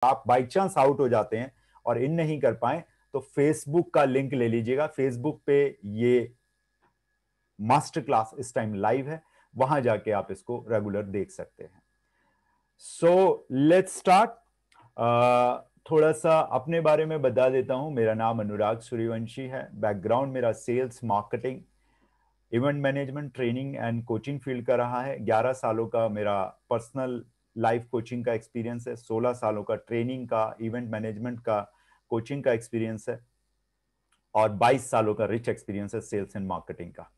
आप by chance out हो जाते हैं और इन नहीं कर पाए तो फेसबुक का लिंक ले लीजिएगा। फेसबुक पे ये मास्टर क्लास इस टाइम लाइव है, वहां जाके आप इसको रेगुलर देख सकते हैं। So let's start. थोड़ा सा अपने बारे में बता देता हूं। मेरा नाम अनुराग सूर्यवंशी है। बैकग्राउंड मेरा sales, marketing, event management, training and coaching field का रहा है। 11 सालों का मेरा पर्सनल लाइफ कोचिंग का एक्सपीरियंस है। 16 सालों का ट्रेनिंग का, इवेंट मैनेजमेंट का, कोचिंग का एक्सपीरियंस है और 22 सालों का रिच एक्सपीरियंस है सेल्स एंड मार्केटिंग का।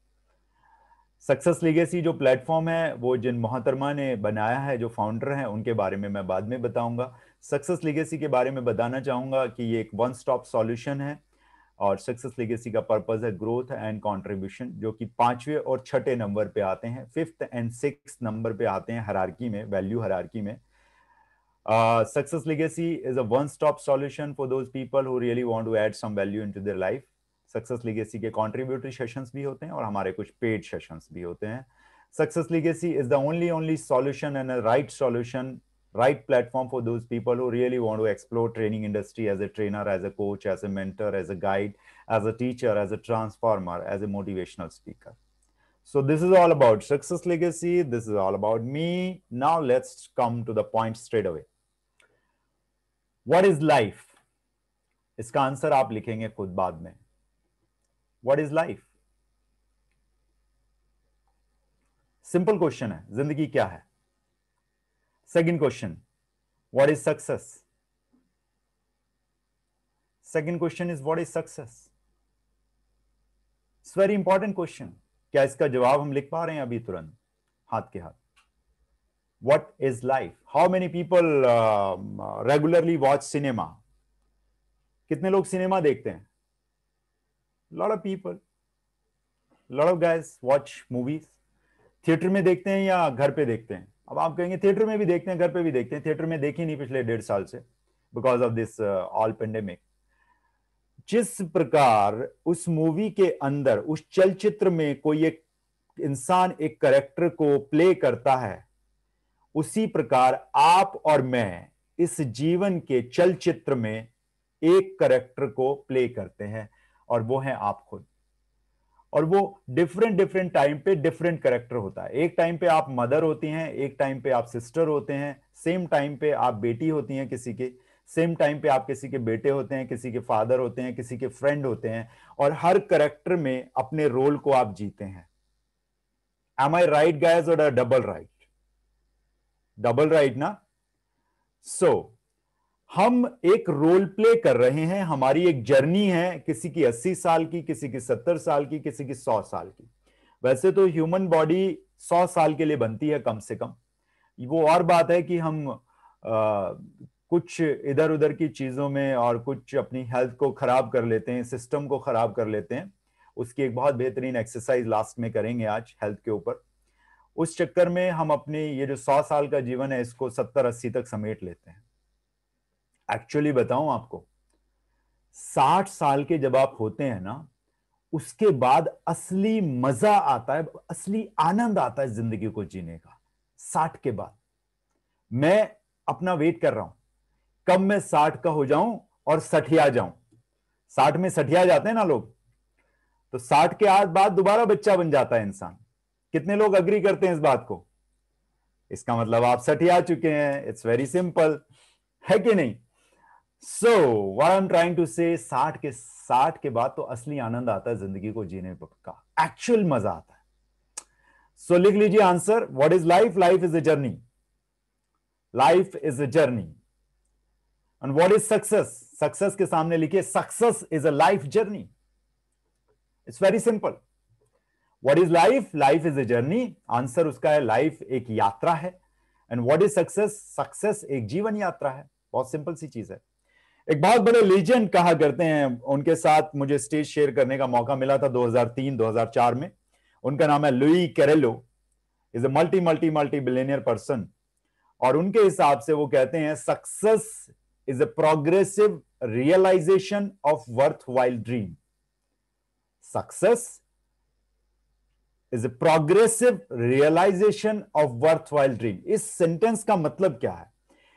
सक्सेस लेगेसी जो प्लेटफॉर्म है वो जिन मोहतरमा ने बनाया है, जो फाउंडर हैं, उनके बारे में मैं बाद में बताऊंगा। सक्सेस लेगेसी के बारे में बताना चाहूंगा कि ये एक वन स्टॉप सॉल्यूशन है और सक्सेस लेगेसी का पर्पस है ग्रोथ एंड कंट्रीब्यूशन, जो कि 5वें और 6ठे नंबर पे आते हैं, 5th एंड 6th नंबर पे आते हैं हायरार्की में, वैल्यू हायरार्की में। Success Legacy is a one-stop solution for those people who really want to add some value into their life. Success Legacy के contributory sessions भी होते हैं और हमारे कुछ paid sessions भी होते हैं। Success Legacy is the only solution and a right solution, right platform for those people who really want to explore training industry as a trainer, as a coach, as a mentor, as a guide, as a teacher, as a transformer, as a motivational speaker. So this is all about Success Legacy. This is all about me. Now let's come to the point straight away. What is life? इसका answer आप लिखेंगे खुद बाद में। What is life? Simple question है, जिंदगी क्या है। Second question, what is success? Second question is what is success? It's very important question. क्या इसका जवाब हम लिख पा रहे हैं अभी तुरंत हाथ के हाथ? What is life? How many people regularly watch cinema? कितने लोग सिनेमा देखते हैं? Lot of people. Lot of guys watch movies. Theatre में देखते हैं या घर पे देखते हैं? अब आप कहेंगे थिएटर में भी देखते हैं, घर पे भी देखते हैं। थिएटर में देखी नहीं पिछले 1.5 साल से, because of this all pandemic. जिस प्रकार उस मूवी के अंदर, उस चलचित्र में कोई एक इंसान एक कैरेक्टर को प्ले करता है, उसी प्रकार आप और मैं इस जीवन के चलचित्र में एक कैरेक्टर को प्ले करते हैं और वो है आप खुद। और वो डिफरेंट टाइम पे डिफरेंट कैरेक्टर होता है। एक टाइम पे आप मदर होती हैं, एक टाइम पे आप सिस्टर होते हैं, सेम टाइम पे आप बेटी होती हैं किसी के, सेम टाइम पे आप किसी के बेटे होते हैं, किसी के फादर होते हैं, किसी के फ्रेंड होते हैं, और हर कैरेक्टर में अपने रोल को आप जीते हैं। एम आई राइट गाइस और डबल राइट? डबल राइट ना? सो हम एक रोल प्ले कर रहे हैं, हमारी एक जर्नी है, किसी की 80 साल की, किसी की 70 साल की, किसी की 100 साल की। वैसे तो ह्यूमन बॉडी 100 साल के लिए बनती है कम से कम। वो और बात है कि हम कुछ इधर उधर की चीजों में और कुछ अपनी हेल्थ को खराब कर लेते हैं, सिस्टम को खराब कर लेते हैं। उसकी एक बहुत बेहतरीन एक्सरसाइज लास्ट में करेंगे आज हेल्थ के ऊपर। उस चक्कर में हम अपने ये जो 100 साल का जीवन है इसको 70-80 तक समेट लेते हैं। एक्चुअली बताऊं आपको, 60 साल के जब आप होते हैं ना, उसके बाद असली मजा आता है, असली आनंद आता है जिंदगी को जीने का। 60 के बाद मैं अपना वेट कर रहा हूं कब मैं 60 का हो जाऊं और सठिया जाऊं। 60 में सठिया जाते हैं ना लोग, तो 60 के बाद दोबारा बच्चा बन जाता है इंसान। कितने लोग अग्री करते हैं इस बात को? इसका मतलब आप सठिया चुके हैं। इट्स वेरी सिंपल, है कि नहीं? So what I am trying to say, 60 के बाद तो असली आनंद आता है जिंदगी को जीने का, एक्चुअल मजा आता है। सो लिख लीजिए answer, what is life? Life is a journey. Life is a journey. And what is success? Success के सामने लिखिए, success is a life journey. It's very simple. What is life? Life is a journey. Answer उसका है life एक यात्रा है। And what is success? Success एक जीवन यात्रा है। बहुत सिंपल सी चीज है। एक बहुत बड़े लीजेंड कहा करते हैं, उनके साथ मुझे स्टेज शेयर करने का मौका मिला था 2003-2004 में। उनका नाम है Louis Carello. Is a multi billionaire person. और उनके हिसाब से वो कहते हैं, success is a progressive realisation of worthwhile dream. Success is a progressive realisation of worthwhile dream. इस सेंटेंस का मतलब क्या है?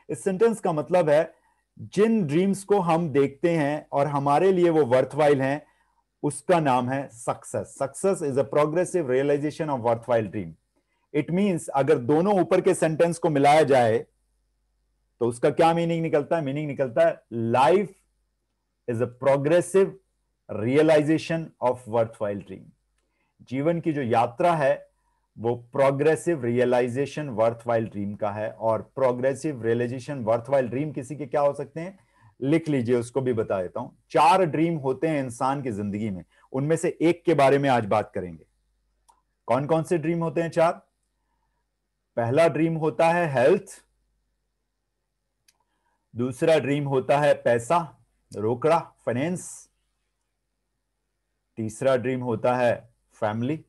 इस सेंटेंस का मतलब है जिन ड्रीम्स को हम देखते हैं और हमारे लिए वो वर्थवाइल हैं, उसका नाम है success. Success is a progressive realisation of worthwhile dream. It means अगर दोनों ऊपर के सेंटेंस को मिलाया जाए तो उसका क्या मीनिंग निकलता है? मीनिंग निकलता है life is a progressive realisation of worthwhile dream. जीवन की जो यात्रा है वो प्रोग्रेसिव रियलाइजेशन वर्थवाइल ड्रीम का है। और प्रोग्रेसिव रियलाइजेशन वर्थवाइल ड्रीम किसी के क्या हो सकते हैं? लिख लीजिए, उसको भी बता देता हूं। 4 ड्रीम होते हैं इंसान की जिंदगी में, उनमें से एक के बारे में आज बात करेंगे। कौन कौन से ड्रीम होते हैं? 4। पहला ड्रीम होता है हेल्थ, दूसरा ड्रीम होता है पैसा, रोकड़ा, फाइनेंस, तीसरा ड्रीम होता है फैमिली,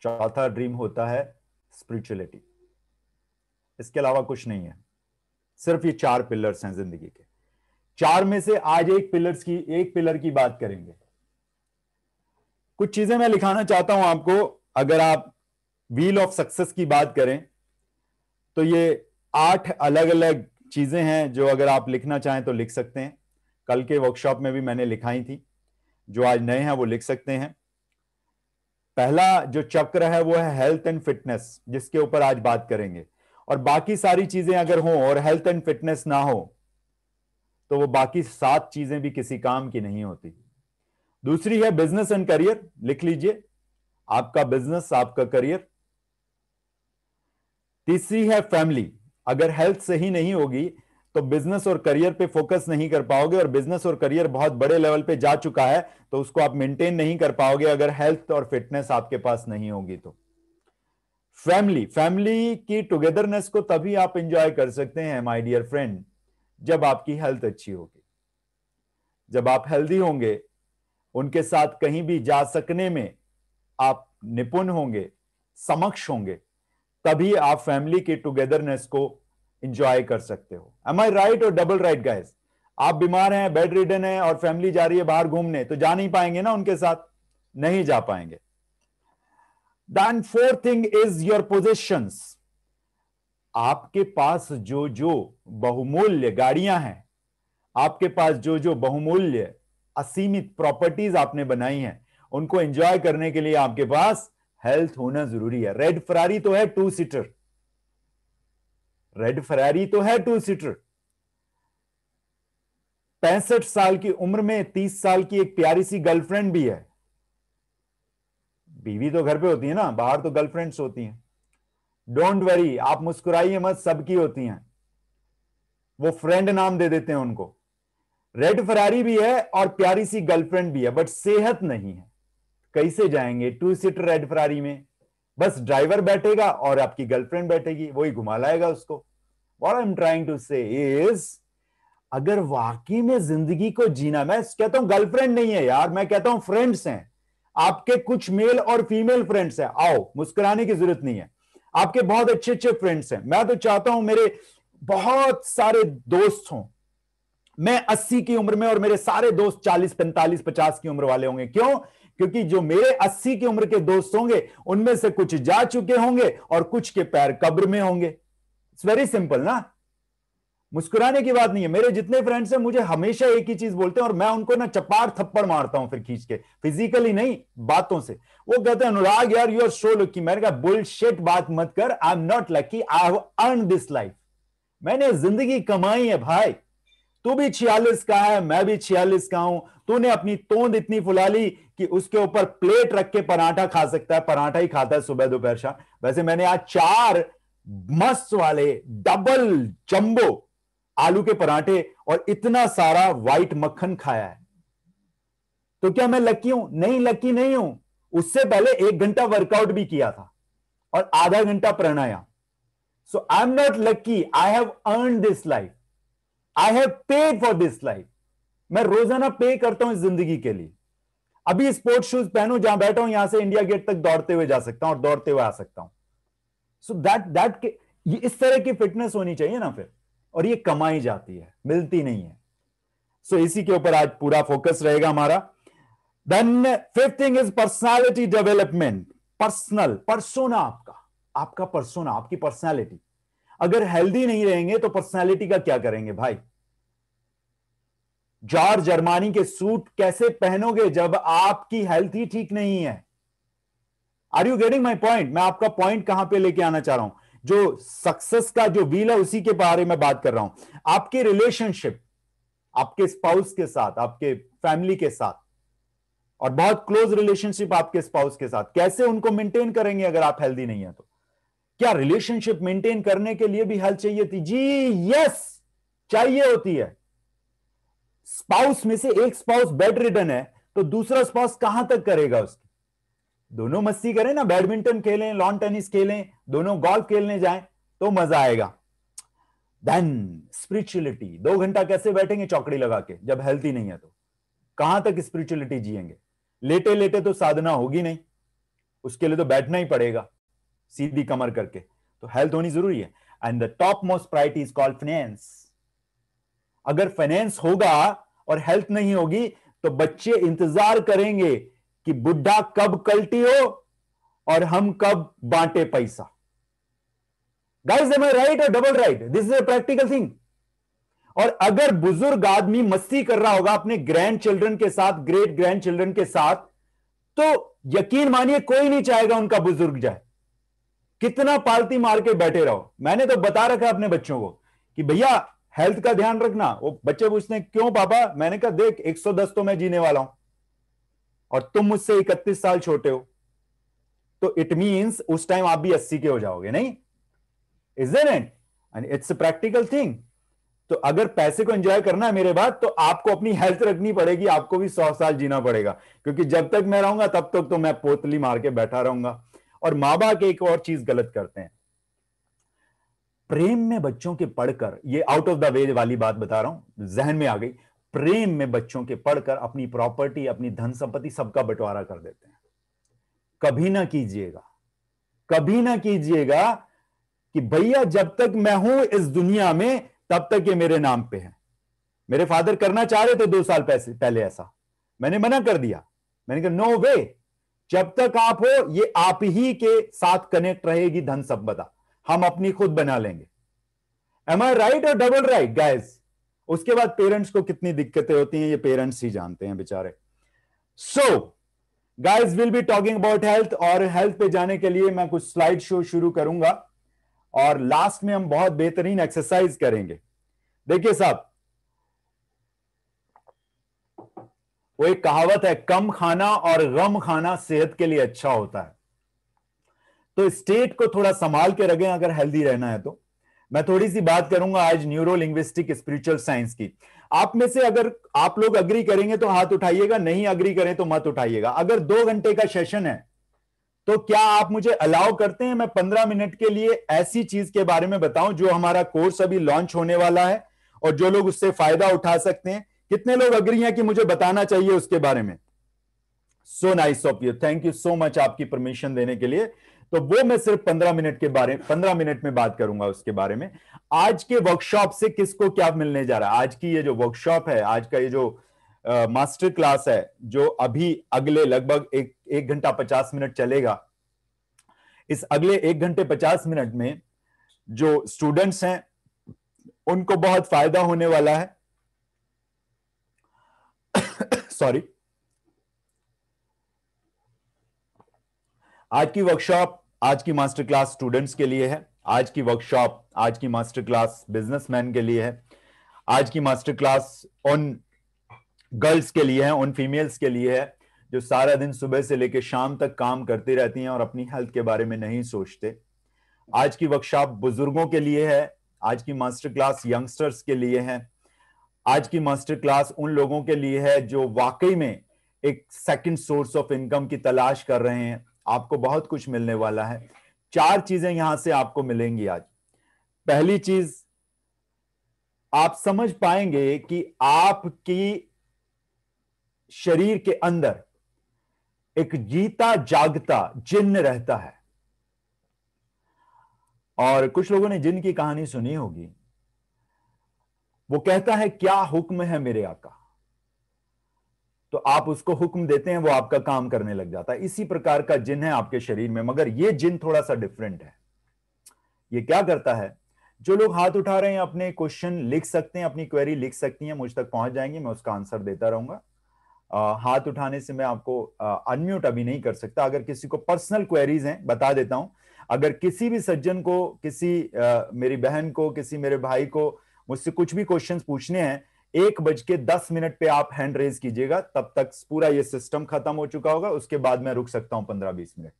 चौथा ड्रीम होता है स्पिरिचुअलिटी। इसके अलावा कुछ नहीं है, सिर्फ ये 4 पिलर्स हैं जिंदगी के। 4 में से आज एक पिलर की बात करेंगे। कुछ चीजें मैं लिखाना चाहता हूं आपको। अगर आप व्हील ऑफ सक्सेस की बात करें तो ये 8 अलग अलग चीजें हैं जो अगर आप लिखना चाहें तो लिख सकते हैं। कल के वर्कशॉप में भी मैंने लिखाई थी, जो आज नए हैं वो लिख सकते हैं। पहला जो चक्र है वो है हेल्थ एंड फिटनेस, जिसके ऊपर आज बात करेंगे। और बाकी सारी चीजें अगर हों और हेल्थ एंड फिटनेस ना हो तो वो बाकी 7 चीजें भी किसी काम की नहीं होती। दूसरी है बिजनेस एंड करियर, लिख लीजिए, आपका बिजनेस, आपका करियर। तीसरी है फैमिली। अगर हेल्थ सही नहीं होगी तो बिजनेस और करियर पे फोकस नहीं कर पाओगे, और बिजनेस और करियर बहुत बड़े लेवल पे जा चुका है तो उसको आप मेंटेन नहीं कर पाओगे अगर हेल्थ और फिटनेस आपके पास नहीं होगी। तो फैमिली की टुगेदरनेस को तभी आप इंजॉय कर सकते हैं माय डियर फ्रेंड, जब आपकी हेल्थ अच्छी होगी। जब आप हेल्दी होंगे, उनके साथ कहीं भी जा सकने में आप निपुण होंगे, समक्ष होंगे, तभी आप फैमिली की टुगेदरनेस को एंजॉय कर सकते हो। एम आई राइट और डबल राइट गाइस? आप बीमार हैं, बेड रिडन है और फैमिली जा रही है बाहर घूमने, तो जा नहीं पाएंगे ना उनके साथ, नहीं जा पाएंगे। Then fourth thing is your possessions. आपके पास जो जो बहुमूल्य गाड़ियां हैं, आपके पास जो जो बहुमूल्य असीमित प्रॉपर्टीज आपने बनाई हैं, उनको एंजॉय करने के लिए आपके पास हेल्थ होना जरूरी है। रेड फरारी तो है 2 सीटर, रेड फरारी तो है 2 सीटर। 65 साल की उम्र में 30 साल की एक प्यारी सी गर्लफ्रेंड भी है। बीवी तो घर पे होती है ना, बाहर तो गर्लफ्रेंड्स होती हैं। डोंट वरी, आप मुस्कुराइए मत, सबकी होती हैं, वो फ्रेंड नाम दे देते हैं उनको। रेड फरारी भी है और प्यारी सी गर्लफ्रेंड भी है, बट सेहत नहीं है। कैसे जाएंगे 2 सीटर रेड फरारी में? बस ड्राइवर बैठेगा और आपकी गर्लफ्रेंड बैठेगी, वही घुमा लाएगा उसको। What I am trying to say is, अगर वाकई में जिंदगी को जीना, मैं कहता हूं गर्लफ्रेंड नहीं है यार, मैं कहता हूं फ्रेंड्स हैं आपके, कुछ मेल और फीमेल फ्रेंड्स हैं। आओ, मुस्कुराने की जरूरत नहीं है, आपके बहुत अच्छे अच्छे फ्रेंड्स हैं। मैं तो चाहता हूं मेरे बहुत सारे दोस्त हों। मैं 80 की उम्र में और मेरे सारे दोस्त 40, 45, 50 की उम्र वाले होंगे। क्यों? क्योंकि जो मेरे 80 की उम्र के दोस्त होंगे उनमें से कुछ जा चुके होंगे और कुछ के पैर कब्र में होंगे। इट्स वेरी सिंपल ना, मुस्कुराने की बात नहीं है। मेरे जितने फ्रेंड्स हैं मुझे हमेशा एक ही चीज बोलते हैं और मैं उनको ना चपार थप्पड़ मारता हूं फिर खींच के, फिजिकली नहीं, बातों से। वो कहते हैं अनुराग यार यू आर सो लकी। मैंने कहा बुलशिट बात मत कर, आई am not lucky, I have earn this life. मैंने जिंदगी कमाई है भाई। तू भी 46 का है, मैं भी 46 का हूं। तूने अपनी तोंद इतनी फुला ली कि उसके ऊपर प्लेट रख के पराठा खा सकता है, पराठा ही खाता है सुबह दोपहर शाम। वैसे मैंने आज 4 मस्त वाले डबल जंबो आलू के पराठे और इतना सारा व्हाइट मक्खन खाया है। तो क्या मैं लकी हूं? नहीं, लकी नहीं हूं। उससे पहले 1 घंटा वर्कआउट भी किया था और आधा घंटा pranayama. So I am not lucky, I have earn this life, I have paid for this life. मैं रोजाना पे करता हूं इस जिंदगी के लिए। अभी स्पोर्ट्स शूज पहनूं, जहां बैठा हूं यहां से इंडिया गेट तक दौड़ते हुए जा सकता हूं और दौड़ते हुए आ सकता हूं। सो दैट इस तरह की फिटनेस होनी चाहिए ना फिर, और ये कमाई जाती है, मिलती नहीं है। सो इसी के ऊपर आज पूरा फोकस रहेगा हमारा। Then fifth thing is personality development. Personal, persona, आपका पर्सोना, आपकी पर्सनालिटी। अगर हेल्दी नहीं रहेंगे तो पर्सनालिटी का क्या करेंगे भाई? जॉर्ज जर्मानी के सूट कैसे पहनोगे जब आपकी हेल्थ ही ठीक नहीं है? Are you getting my point? मैं आपका पॉइंट कहां पे लेके आना चाह रहा हूं, जो सक्सेस का जो व्हील है उसी के बारे में बात कर रहा हूं। आपके रिलेशनशिप आपके स्पाउस के साथ, आपके फैमिली के साथ, और बहुत क्लोज रिलेशनशिप आपके स्पाउस के साथ, कैसे उनको मेंटेन करेंगे अगर आप हेल्दी नहीं है तो? क्या रिलेशनशिप मेंटेन करने के लिए भी हेल्थ चाहिए थी? जी यस, चाहिए होती है। स्पाउस में से एक स्पाउस बेड रिडन है तो दूसरा स्पाउस कहां तक करेगा उसकी? दोनों मस्ती करें ना, बैडमिंटन खेलें, लॉन टेनिस खेलें, दोनों गोल्फ खेलने जाएं तो मजा आएगा। देन स्पिरिचुअलिटी, 2 घंटा कैसे बैठेंगे चौकड़ी लगा के जब हेल्थी नहीं है तो? कहां तक स्पिरिचुअलिटी जिएंगे? लेटे लेटे तो साधना होगी नहीं, उसके लिए तो बैठना ही पड़ेगा सीधी कमर करके। तो हेल्थ होनी जरूरी है। And the top most priority is called finance. अगर फाइनेंस होगा और हेल्थ नहीं होगी तो बच्चे इंतजार करेंगे कि बुढ़ा कब कल्टी हो और हम कब बांटे पैसा। गाइस, एम आई राइट और double right? This is a practical thing. और अगर बुजुर्ग आदमी मस्ती कर रहा होगा अपने ग्रैंड चिल्ड्रन के साथ, ग्रेट ग्रैंड चिल्ड्रन के साथ, तो यकीन मानिए कोई नहीं चाहेगा उनका बुजुर्ग जाए। कितना पालती मार के बैठे रहो। मैंने तो बता रखा अपने बच्चों को कि भैया हेल्थ का ध्यान रखना। वो बच्चे पूछते हैं क्यों पापा? मैंने कहा देख 110 तो मैं जीने वाला हूं और तुम मुझसे 31 साल छोटे हो, तो इट मींस उस टाइम आप भी 80 के हो जाओगे, नहीं? Isn't it? And it's a practical thing. तो अगर पैसे को एंजॉय करना है मेरे बात, तो आपको अपनी हेल्थ रखनी पड़ेगी। आपको भी 100 साल जीना पड़ेगा, क्योंकि जब तक मैं रहूंगा तब तक तो मैं पोतली मार के बैठा रहूंगा। और मां बाप एक और चीज गलत करते हैं, प्रेम में बच्चों के पढ़कर, ये आउट ऑफ द वे वाली बात बता रहा हूं, जहन में आ गई, प्रेम में बच्चों के पढ़कर अपनी प्रॉपर्टी, अपनी धन संपत्ति सबका बंटवारा कर देते हैं। कभी ना कीजिएगा, कभी ना कीजिएगा कि भैया जब तक मैं हूं इस दुनिया में तब तक ये मेरे नाम पे है। मेरे फादर करना चाह रहे थे 2 साल पहले ऐसा, मैंने मना कर दिया। मैंने कहा नो वे, जब तक आप हो ये आप ही के साथ कनेक्ट रहेगी धन संपदा, हम अपनी खुद बना लेंगे। एम आई राइट और डबल राइट गाइस? उसके बाद पेरेंट्स को कितनी दिक्कतें होती हैं ये पेरेंट्स ही जानते हैं बेचारे। So guys, will be talking about health, और हेल्थ पे जाने के लिए मैं कुछ स्लाइड शो शुरू करूंगा और लास्ट में हम बहुत बेहतरीन एक्सरसाइज करेंगे। देखिए साहब, वो एक कहावत है, कम खाना और गम खाना सेहत के लिए अच्छा होता है। तो स्टेट को थोड़ा संभाल के रखें अगर हेल्दी रहना है तो। मैं थोड़ी सी बात करूंगा आज न्यूरो लिंग्विस्टिक स्पिरिचुअल साइंस की। आप में से अगर आप लोग अग्री करेंगे तो हाथ उठाइएगा, नहीं अग्री करें तो मत उठाइएगा। अगर 2 घंटे का सेशन है तो क्या आप मुझे अलाउ करते हैं मैं 15 मिनट के लिए ऐसी चीज के बारे में बताऊं जो हमारा कोर्स अभी लॉन्च होने वाला है और जो लोग उससे फायदा उठा सकते हैं? कितने लोग अग्री हैं कि मुझे बताना चाहिए उसके बारे में? So nice of you, thank you so much आपकी परमिशन देने के लिए। तो वो मैं सिर्फ 15 मिनट में बात करूंगा उसके बारे में। आज के वर्कशॉप से किसको क्या मिलने जा रहा है? आज की ये जो वर्कशॉप है, आज का ये जो मास्टर क्लास है, जो अभी अगले लगभग 1 घंटा 50 मिनट चलेगा, इस अगले 1 घंटे 50 मिनट में जो स्टूडेंट्स हैं उनको बहुत फायदा होने वाला है। सॉरी, आज की वर्कशॉप, आज की मास्टर क्लास स्टूडेंट्स के लिए है। आज की वर्कशॉप, आज की मास्टर क्लास बिजनेसमैन के लिए है। आज की मास्टर क्लास उन गर्ल्स के लिए है, उन फीमेल्स के लिए है जो सारा दिन सुबह से लेकर शाम तक काम करती रहती हैं और अपनी हेल्थ के बारे में नहीं सोचते। आज की वर्कशॉप बुजुर्गों के लिए है। आज की मास्टर क्लास यंगस्टर्स के लिए है। आज की मास्टर क्लास उन लोगों के लिए है जो वाकई में एक सेकंड सोर्स ऑफ इनकम की तलाश कर रहे हैं। आपको बहुत कुछ मिलने वाला है। 4 चीजें यहां से आपको मिलेंगी आज। पहली चीज, आप समझ पाएंगे कि आपकी शरीर के अंदर एक जीता जागता जिन्न रहता है। और कुछ लोगों ने जिन्न की कहानी सुनी होगी। वो कहता है क्या हुक्म है मेरे आका, तो आप उसको हुक्म देते हैं, वो आपका काम करने लग जाता है। इसी प्रकार का जिन्न है आपके शरीर में, मगर ये जिन्न थोड़ा सा डिफरेंट है। ये क्या करता है? जो लोग हाथ उठा रहे हैं अपने क्वेश्चन लिख सकते हैं, अपनी क्वेरी लिख सकती हैं, मुझ तक पहुंच जाएंगी, मैं उसका आंसर देता रहूंगा। हाथ उठाने से मैं आपको अनम्यूट अभी नहीं कर सकता। अगर किसी को पर्सनल क्वेरीज हैं, बता देता हूं, अगर किसी भी सज्जन को, किसी मेरी बहन को, किसी मेरे भाई को मुझसे कुछ भी क्वेश्चंस पूछने हैं, 1:10 पे आप हैंड रेज कीजिएगा, तब तक पूरा ये सिस्टम खत्म हो चुका होगा। उसके बाद मैं रुक सकता हूं 15-20 मिनट।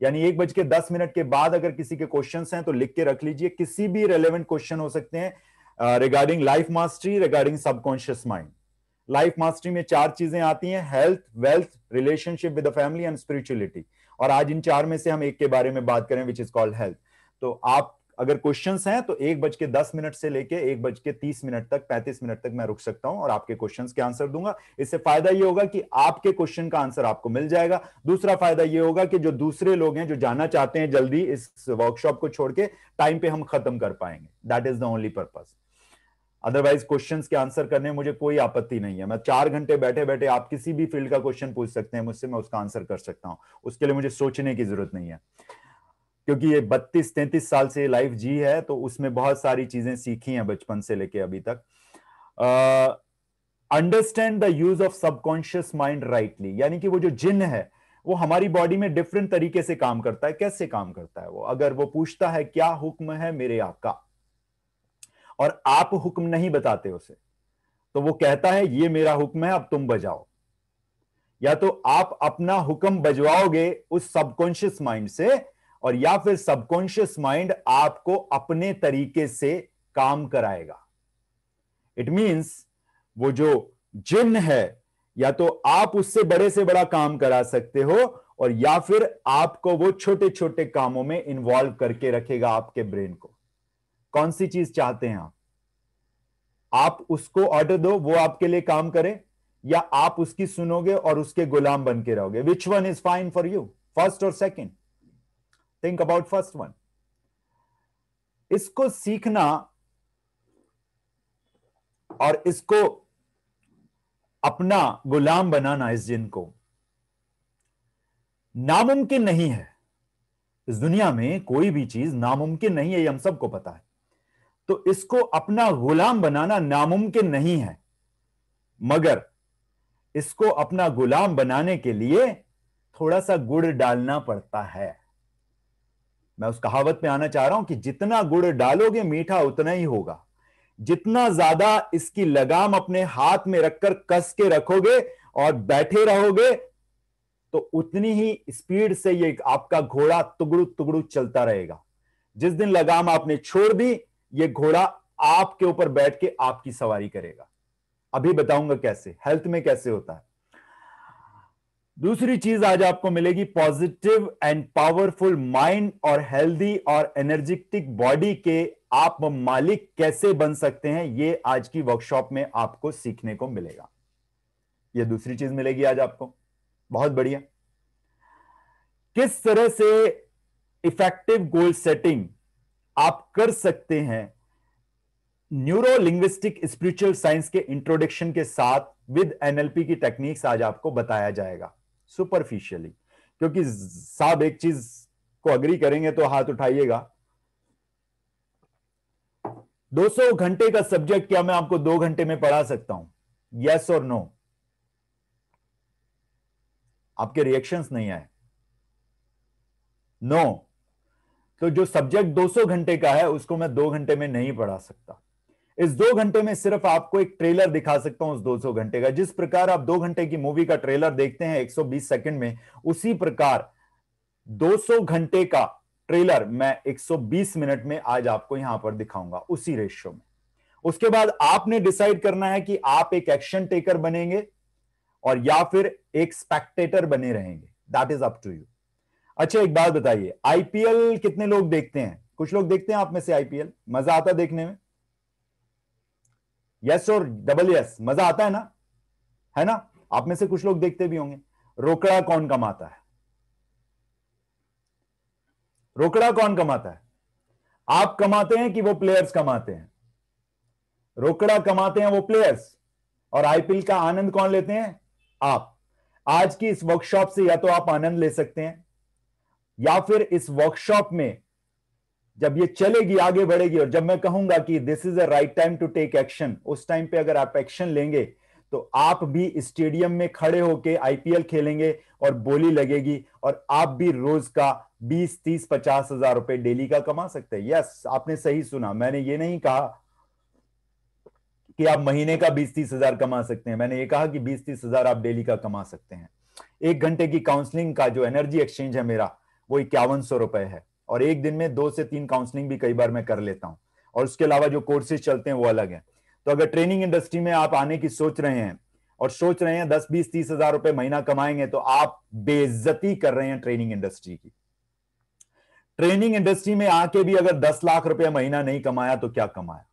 यानी 1:10 के बाद अगर किसी के क्वेश्चंस हैं तो लिख के रख लीजिए। किसी भी रेलेवेंट क्वेश्चन हो सकते हैं regarding life mastery, regarding subconscious mind. Life mastery में 4 चीजें आती हैं: health, wealth, relationship with the family and spirituality. और आज इन 4 में से हम एक के बारे में बात करें, विच इज कॉल्ड हेल्थ। तो आप अगर क्वेश्चंस हैं तो 1:10 से लेके 1:30 तक, 35 मिनट तक मैं रुक सकता हूं और आपके क्वेश्चंस के आंसर दूंगा। इससे फायदा ये होगा कि आपके क्वेश्चन का आंसर आपको मिल जाएगा। दूसरा फायदा ये होगा कि जो दूसरे लोग हैं जो जाना चाहते हैं जल्दी इस वर्कशॉप को छोड़ के, टाइम पे हम खत्म कर पाएंगे। That is the only purpose. Otherwise questions के आंसर करने में मुझे कोई आपत्ति नहीं है। मैं 4 घंटे बैठे बैठे, आप किसी भी फील्ड का क्वेश्चन पूछ सकते हैं मुझसे, मैं उसका आंसर कर सकता हूं। उसके लिए मुझे सोचने की जरूरत नहीं है, क्योंकि ये 32-33 साल से लाइफ जी है, तो उसमें बहुत सारी चीजें सीखी हैं बचपन से लेके अभी तक। Understand the use of subconscious mind rightly, यानी कि वो जो जिन है वो हमारी बॉडी में डिफरेंट तरीके से काम करता है। कैसे काम करता है वो? अगर वो पूछता है क्या हुक्म है मेरे आपका, और आप हुक्म नहीं बताते उसे, तो वो कहता है ये मेरा हुक्म है, अब तुम बजाओ। या तो आप अपना हुक्म बजवाओगे उस सबकॉन्शियस माइंड से, और या फिर सबकॉन्शियस माइंड आपको अपने तरीके से काम कराएगा। इट मींस वो जो जिन है, या तो आप उससे बड़े से बड़ा काम करा सकते हो, और या फिर आपको वो छोटे छोटे कामों में इन्वॉल्व करके रखेगा आपके ब्रेन को। कौन सी चीज चाहते हैं आप? आप उसको ऑर्डर दो, वो आपके लिए काम करे, या आप उसकी सुनोगे और उसके गुलाम बन के रहोगे? Which one is fine for you, first और second? Think about first one. इसको सीखना और इसको अपना गुलाम बनाना, इस जिन को, नामुमकिन नहीं है। इस दुनिया में कोई भी चीज नामुमकिन नहीं है, ये हम सबको पता है। तो इसको अपना गुलाम बनाना नामुमकिन नहीं है, मगर इसको अपना गुलाम बनाने के लिए थोड़ा सा गुड़ डालना पड़ता है। मैं उस कहावत पे आना चाह रहा हूं कि जितना गुड़ डालोगे मीठा उतना ही होगा। जितना ज्यादा इसकी लगाम अपने हाथ में रखकर कस के रखोगे और बैठे रहोगे, तो उतनी ही स्पीड से ये आपका घोड़ा तुगड़ू तुगड़ू चलता रहेगा। जिस दिन लगाम आपने छोड़ दी, ये घोड़ा आपके ऊपर बैठ के आपकी सवारी करेगा। अभी बताऊंगा कैसे, हेल्थ में कैसे होता है। दूसरी चीज आज आपको मिलेगी, पॉजिटिव एंड पावरफुल माइंड और हेल्दी और एनर्जेटिक बॉडी के आप मालिक कैसे बन सकते हैं, ये आज की वर्कशॉप में आपको सीखने को मिलेगा। ये दूसरी चीज मिलेगी आज आपको, बहुत बढ़िया। किस तरह से इफेक्टिव गोल सेटिंग आप कर सकते हैं न्यूरो लिंग्विस्टिक स्पिरिचुअल साइंस के इंट्रोडक्शन के साथ विद एनएलपी की टेक्निक्स आज आपको बताया जाएगा सुपरफिशियली। क्योंकि साहब एक चीज को अग्री करेंगे तो हाथ उठाइएगा, 200 घंटे का सब्जेक्ट क्या मैं आपको 2 घंटे में पढ़ा सकता हूं? यस और नो? आपके रिएक्शंस नहीं आए, नो। तो जो सब्जेक्ट 200 घंटे का है उसको मैं 2 घंटे में नहीं पढ़ा सकता। इस 2 घंटे में सिर्फ आपको एक ट्रेलर दिखा सकता हूं उस 200 घंटे का। जिस प्रकार आप 2 घंटे की मूवी का ट्रेलर देखते हैं 120 सेकंड में, उसी प्रकार 200 घंटे का ट्रेलर मैं 120 मिनट में आज आपको यहां पर दिखाऊंगा, उसी रेशियो में। उसके बाद आपने डिसाइड करना है कि आप एक एक्शन टेकर बनेंगे और या फिर एक स्पेक्टेटर बने रहेंगे। That is up to you. अच्छा, एक बात बताइए, आईपीएल कितने लोग देखते हैं? कुछ लोग देखते हैं आप में से आईपीएल? मजा आता है देखने में? यस और डबल यस, मजा आता है ना? आप में से कुछ लोग देखते भी होंगे। रोकड़ा कौन कमाता है? रोकड़ा कौन कमाता है? आप कमाते हैं कि वो प्लेयर्स कमाते हैं? रोकड़ा कमाते हैं वो प्लेयर्स, और आईपीएल का आनंद कौन लेते हैं? आप। आज की इस वर्कशॉप से या तो आप आनंद ले सकते हैं, या फिर इस वर्कशॉप में जब ये चलेगी, आगे बढ़ेगी, और जब मैं कहूंगा कि this is a right time to take action, उस टाइम पे अगर आप एक्शन लेंगे तो आप भी स्टेडियम में खड़े होके आईपीएल खेलेंगे और बोली लगेगी, और आप भी रोज का 20, 30, 50 हजार रुपए डेली का कमा सकते हैं। यस, आपने सही सुना, मैंने ये नहीं कहा कि आप महीने का 20, 30 हजार कमा सकते हैं, मैंने ये कहा कि 20, 30 हजार आप डेली का कमा सकते हैं। 1 घंटे की काउंसलिंग का जो एनर्जी एक्सचेंज है मेरा, वो 5100 रुपए है, और एक दिन में 2 से 3 काउंसलिंग भी कई बार मैं कर लेता हूं, और उसके अलावा जो कोर्सेज चलते हैं वो अलग है। तो अगर ट्रेनिंग इंडस्ट्री में आप आने की सोच रहे हैं और सोच रहे हैं 10, 20, 30 हजार रुपए महीना कमाएंगे, तो आप बेइज्जती कर रहे हैं ट्रेनिंग इंडस्ट्री की। ट्रेनिंग इंडस्ट्री में आके भी अगर 10 लाख रुपए महीना नहीं कमाया तो क्या कमाया?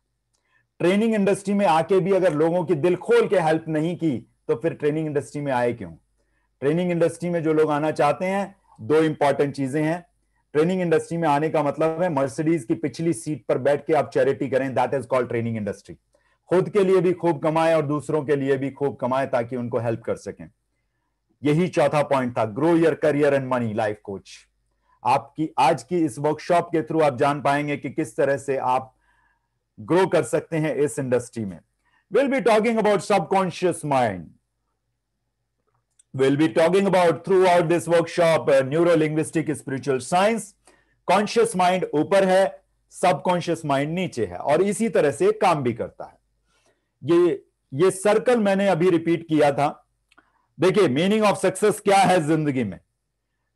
ट्रेनिंग इंडस्ट्री में आके भी अगर लोगों की दिल खोल के हेल्प नहीं की, तो फिर ट्रेनिंग इंडस्ट्री में आए क्यों? ट्रेनिंग इंडस्ट्री में जो लोग आना चाहते हैं, 2 इंपॉर्टेंट चीजें हैं। ट्रेनिंग इंडस्ट्री में आने का मतलब है मर्सिडीज की पिछली सीट पर बैठ के आप चैरिटी करें, that is called training industry. खुद के लिए भी खूब कमाएं और दूसरों के लिए भी खूब कमाएं ताकि उनको हेल्प कर सकें। यही चौथा पॉइंट था, grow your career and money life coach. आपकी आज की इस वर्कशॉप के थ्रू आप जान पाएंगे कि किस तरह से आप ग्रो कर सकते हैं इस इंडस्ट्री में। Will be talking about subconscious mind, we'll be talking about throughout this workshop neuro linguistic spiritual science। Conscious mind ऊपर है, सबकॉन्शियस माइंड नीचे है, और इसी तरह से काम भी करता है। ये सर्कल मैंने अभी रिपीट किया था। देखिए, मीनिंग ऑफ सक्सेस क्या है जिंदगी में?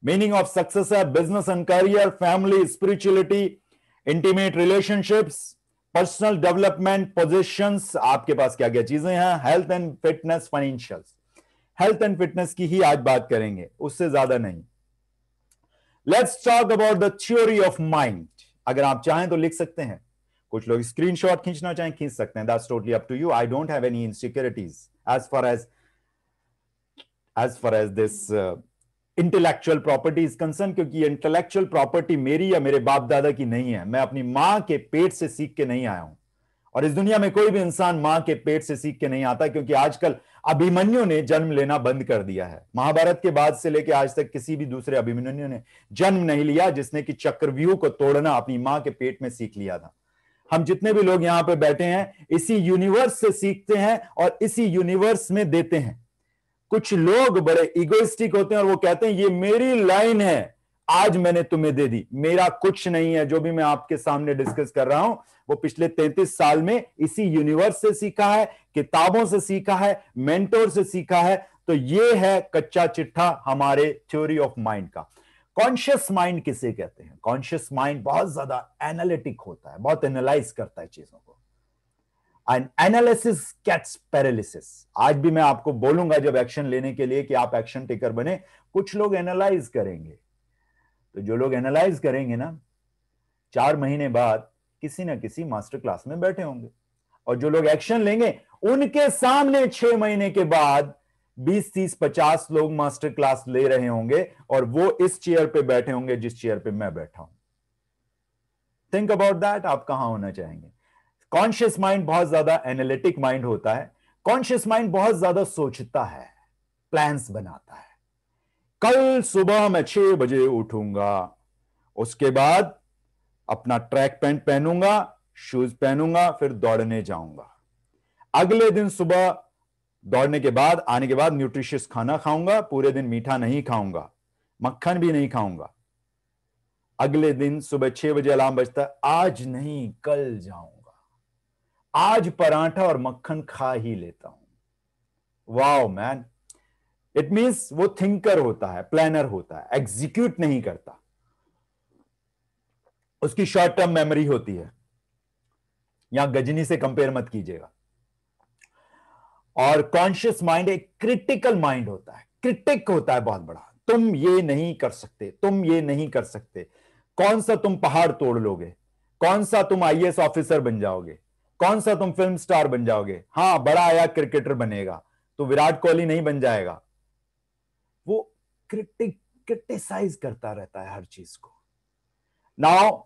मीनिंग ऑफ सक्सेस है business and career, family, spirituality, intimate relationships, personal development, positions, आपके पास क्या क्या चीजें हैं, health and fitness, financials. Health and fitness की ही आज बात करेंगे, उससे ज्यादा नहीं। Let's talk about the theory of mind. अगर आप चाहें तो लिख सकते हैं, कुछ लोग स्क्रीनशॉट खींचना चाहें खींच सकते हैं, that's totally up to you. I don't have any insecurities as far as this intellectual property is concern, क्योंकि इंटेलेक्चुअल प्रॉपर्टी मेरी या मेरे बाप दादा की नहीं है। मैं अपनी मां के पेट से सीख के नहीं आया हूं, और इस दुनिया में कोई भी इंसान मां के पेट से सीख के नहीं आता, क्योंकि आजकल अभिमन्यु ने जन्म लेना बंद कर दिया है। महाभारत के बाद से लेकर आज तक किसी भी दूसरे अभिमन्यु ने जन्म नहीं लिया जिसने कि चक्रव्यूह को तोड़ना अपनी मां के पेट में सीख लिया था। हम जितने भी लोग यहां पे बैठे हैं इसी यूनिवर्स से सीखते हैं और इसी यूनिवर्स में देते हैं। कुछ लोग बड़े इगोइस्टिक होते हैं और वो कहते हैं ये मेरी लाइन है, आज मैंने तुम्हें दे दी। मेरा कुछ नहीं है, जो भी मैं आपके सामने डिस्कस कर रहा हूं वो पिछले 33 साल में इसी यूनिवर्स से सीखा है, किताबों से सीखा है, मेंटोर से सीखा है। तो ये है कच्चा चिट्ठा हमारे थ्योरी ऑफ माइंड का। कॉन्शियस माइंड किसे कहते हैं? कॉन्शियस माइंड बहुत ज्यादा एनालिटिक होता है, बहुत एनालाइज करता है चीजों को। And analysis gets paralysis. आज भी मैं आपको बोलूंगा जब एक्शन लेने के लिए कि आप एक्शन टेकर बने, कुछ लोग एनालाइज करेंगे। तो जो लोग एनालाइज करेंगे ना, 4 महीने बाद किसी ना किसी मास्टर क्लास में बैठे होंगे, और जो लोग एक्शन लेंगे उनके सामने 6 महीने के बाद 20, 30, 50 लोग मास्टर क्लास ले रहे होंगे, और वो इस चेयर पे बैठे होंगे जिस चेयर पे मैं बैठा हूं। थिंक अबाउट दैट, आप कहां होना चाहेंगे? कॉन्शियस माइंड बहुत ज्यादा एनालिटिक माइंड होता है। कॉन्शियस माइंड बहुत ज्यादा सोचता है, प्लान्स बनाता है। कल सुबह मैं 6 बजे उठूंगा, उसके बाद अपना ट्रैक पैंट पहनूंगा, शूज पहनूंगा, फिर दौड़ने जाऊंगा। अगले दिन सुबह दौड़ने के बाद आने के बाद न्यूट्रिशियस खाना खाऊंगा, पूरे दिन मीठा नहीं खाऊंगा, मक्खन भी नहीं खाऊंगा। अगले दिन सुबह 6 बजे अलार्म बजता है, आज नहीं कल जाऊंगा, आज पराठा और मक्खन खा ही लेता हूं। वाओ मैन, इट मींस वो थिंकर होता है, प्लानर होता है, एग्जीक्यूट नहीं करता। उसकी शॉर्ट टर्म मेमोरी होती है। यहां गजनी से कंपेयर मत कीजिएगा। और कॉन्शियस माइंड एक क्रिटिकल माइंड होता है, क्रिटिक होता है बहुत बड़ा। तुम ये नहीं कर सकते, तुम ये नहीं कर सकते। कौन सा तुम पहाड़ तोड़ लोगे, कौन सा तुम आईएएस ऑफिसर बन जाओगे, कौन सा तुम फिल्म स्टार बन जाओगे। हां, बड़ा आया क्रिकेटर बनेगा तो विराट कोहली नहीं बन जाएगा। वो क्रिटिसाइज करता रहता है हर चीज को। Now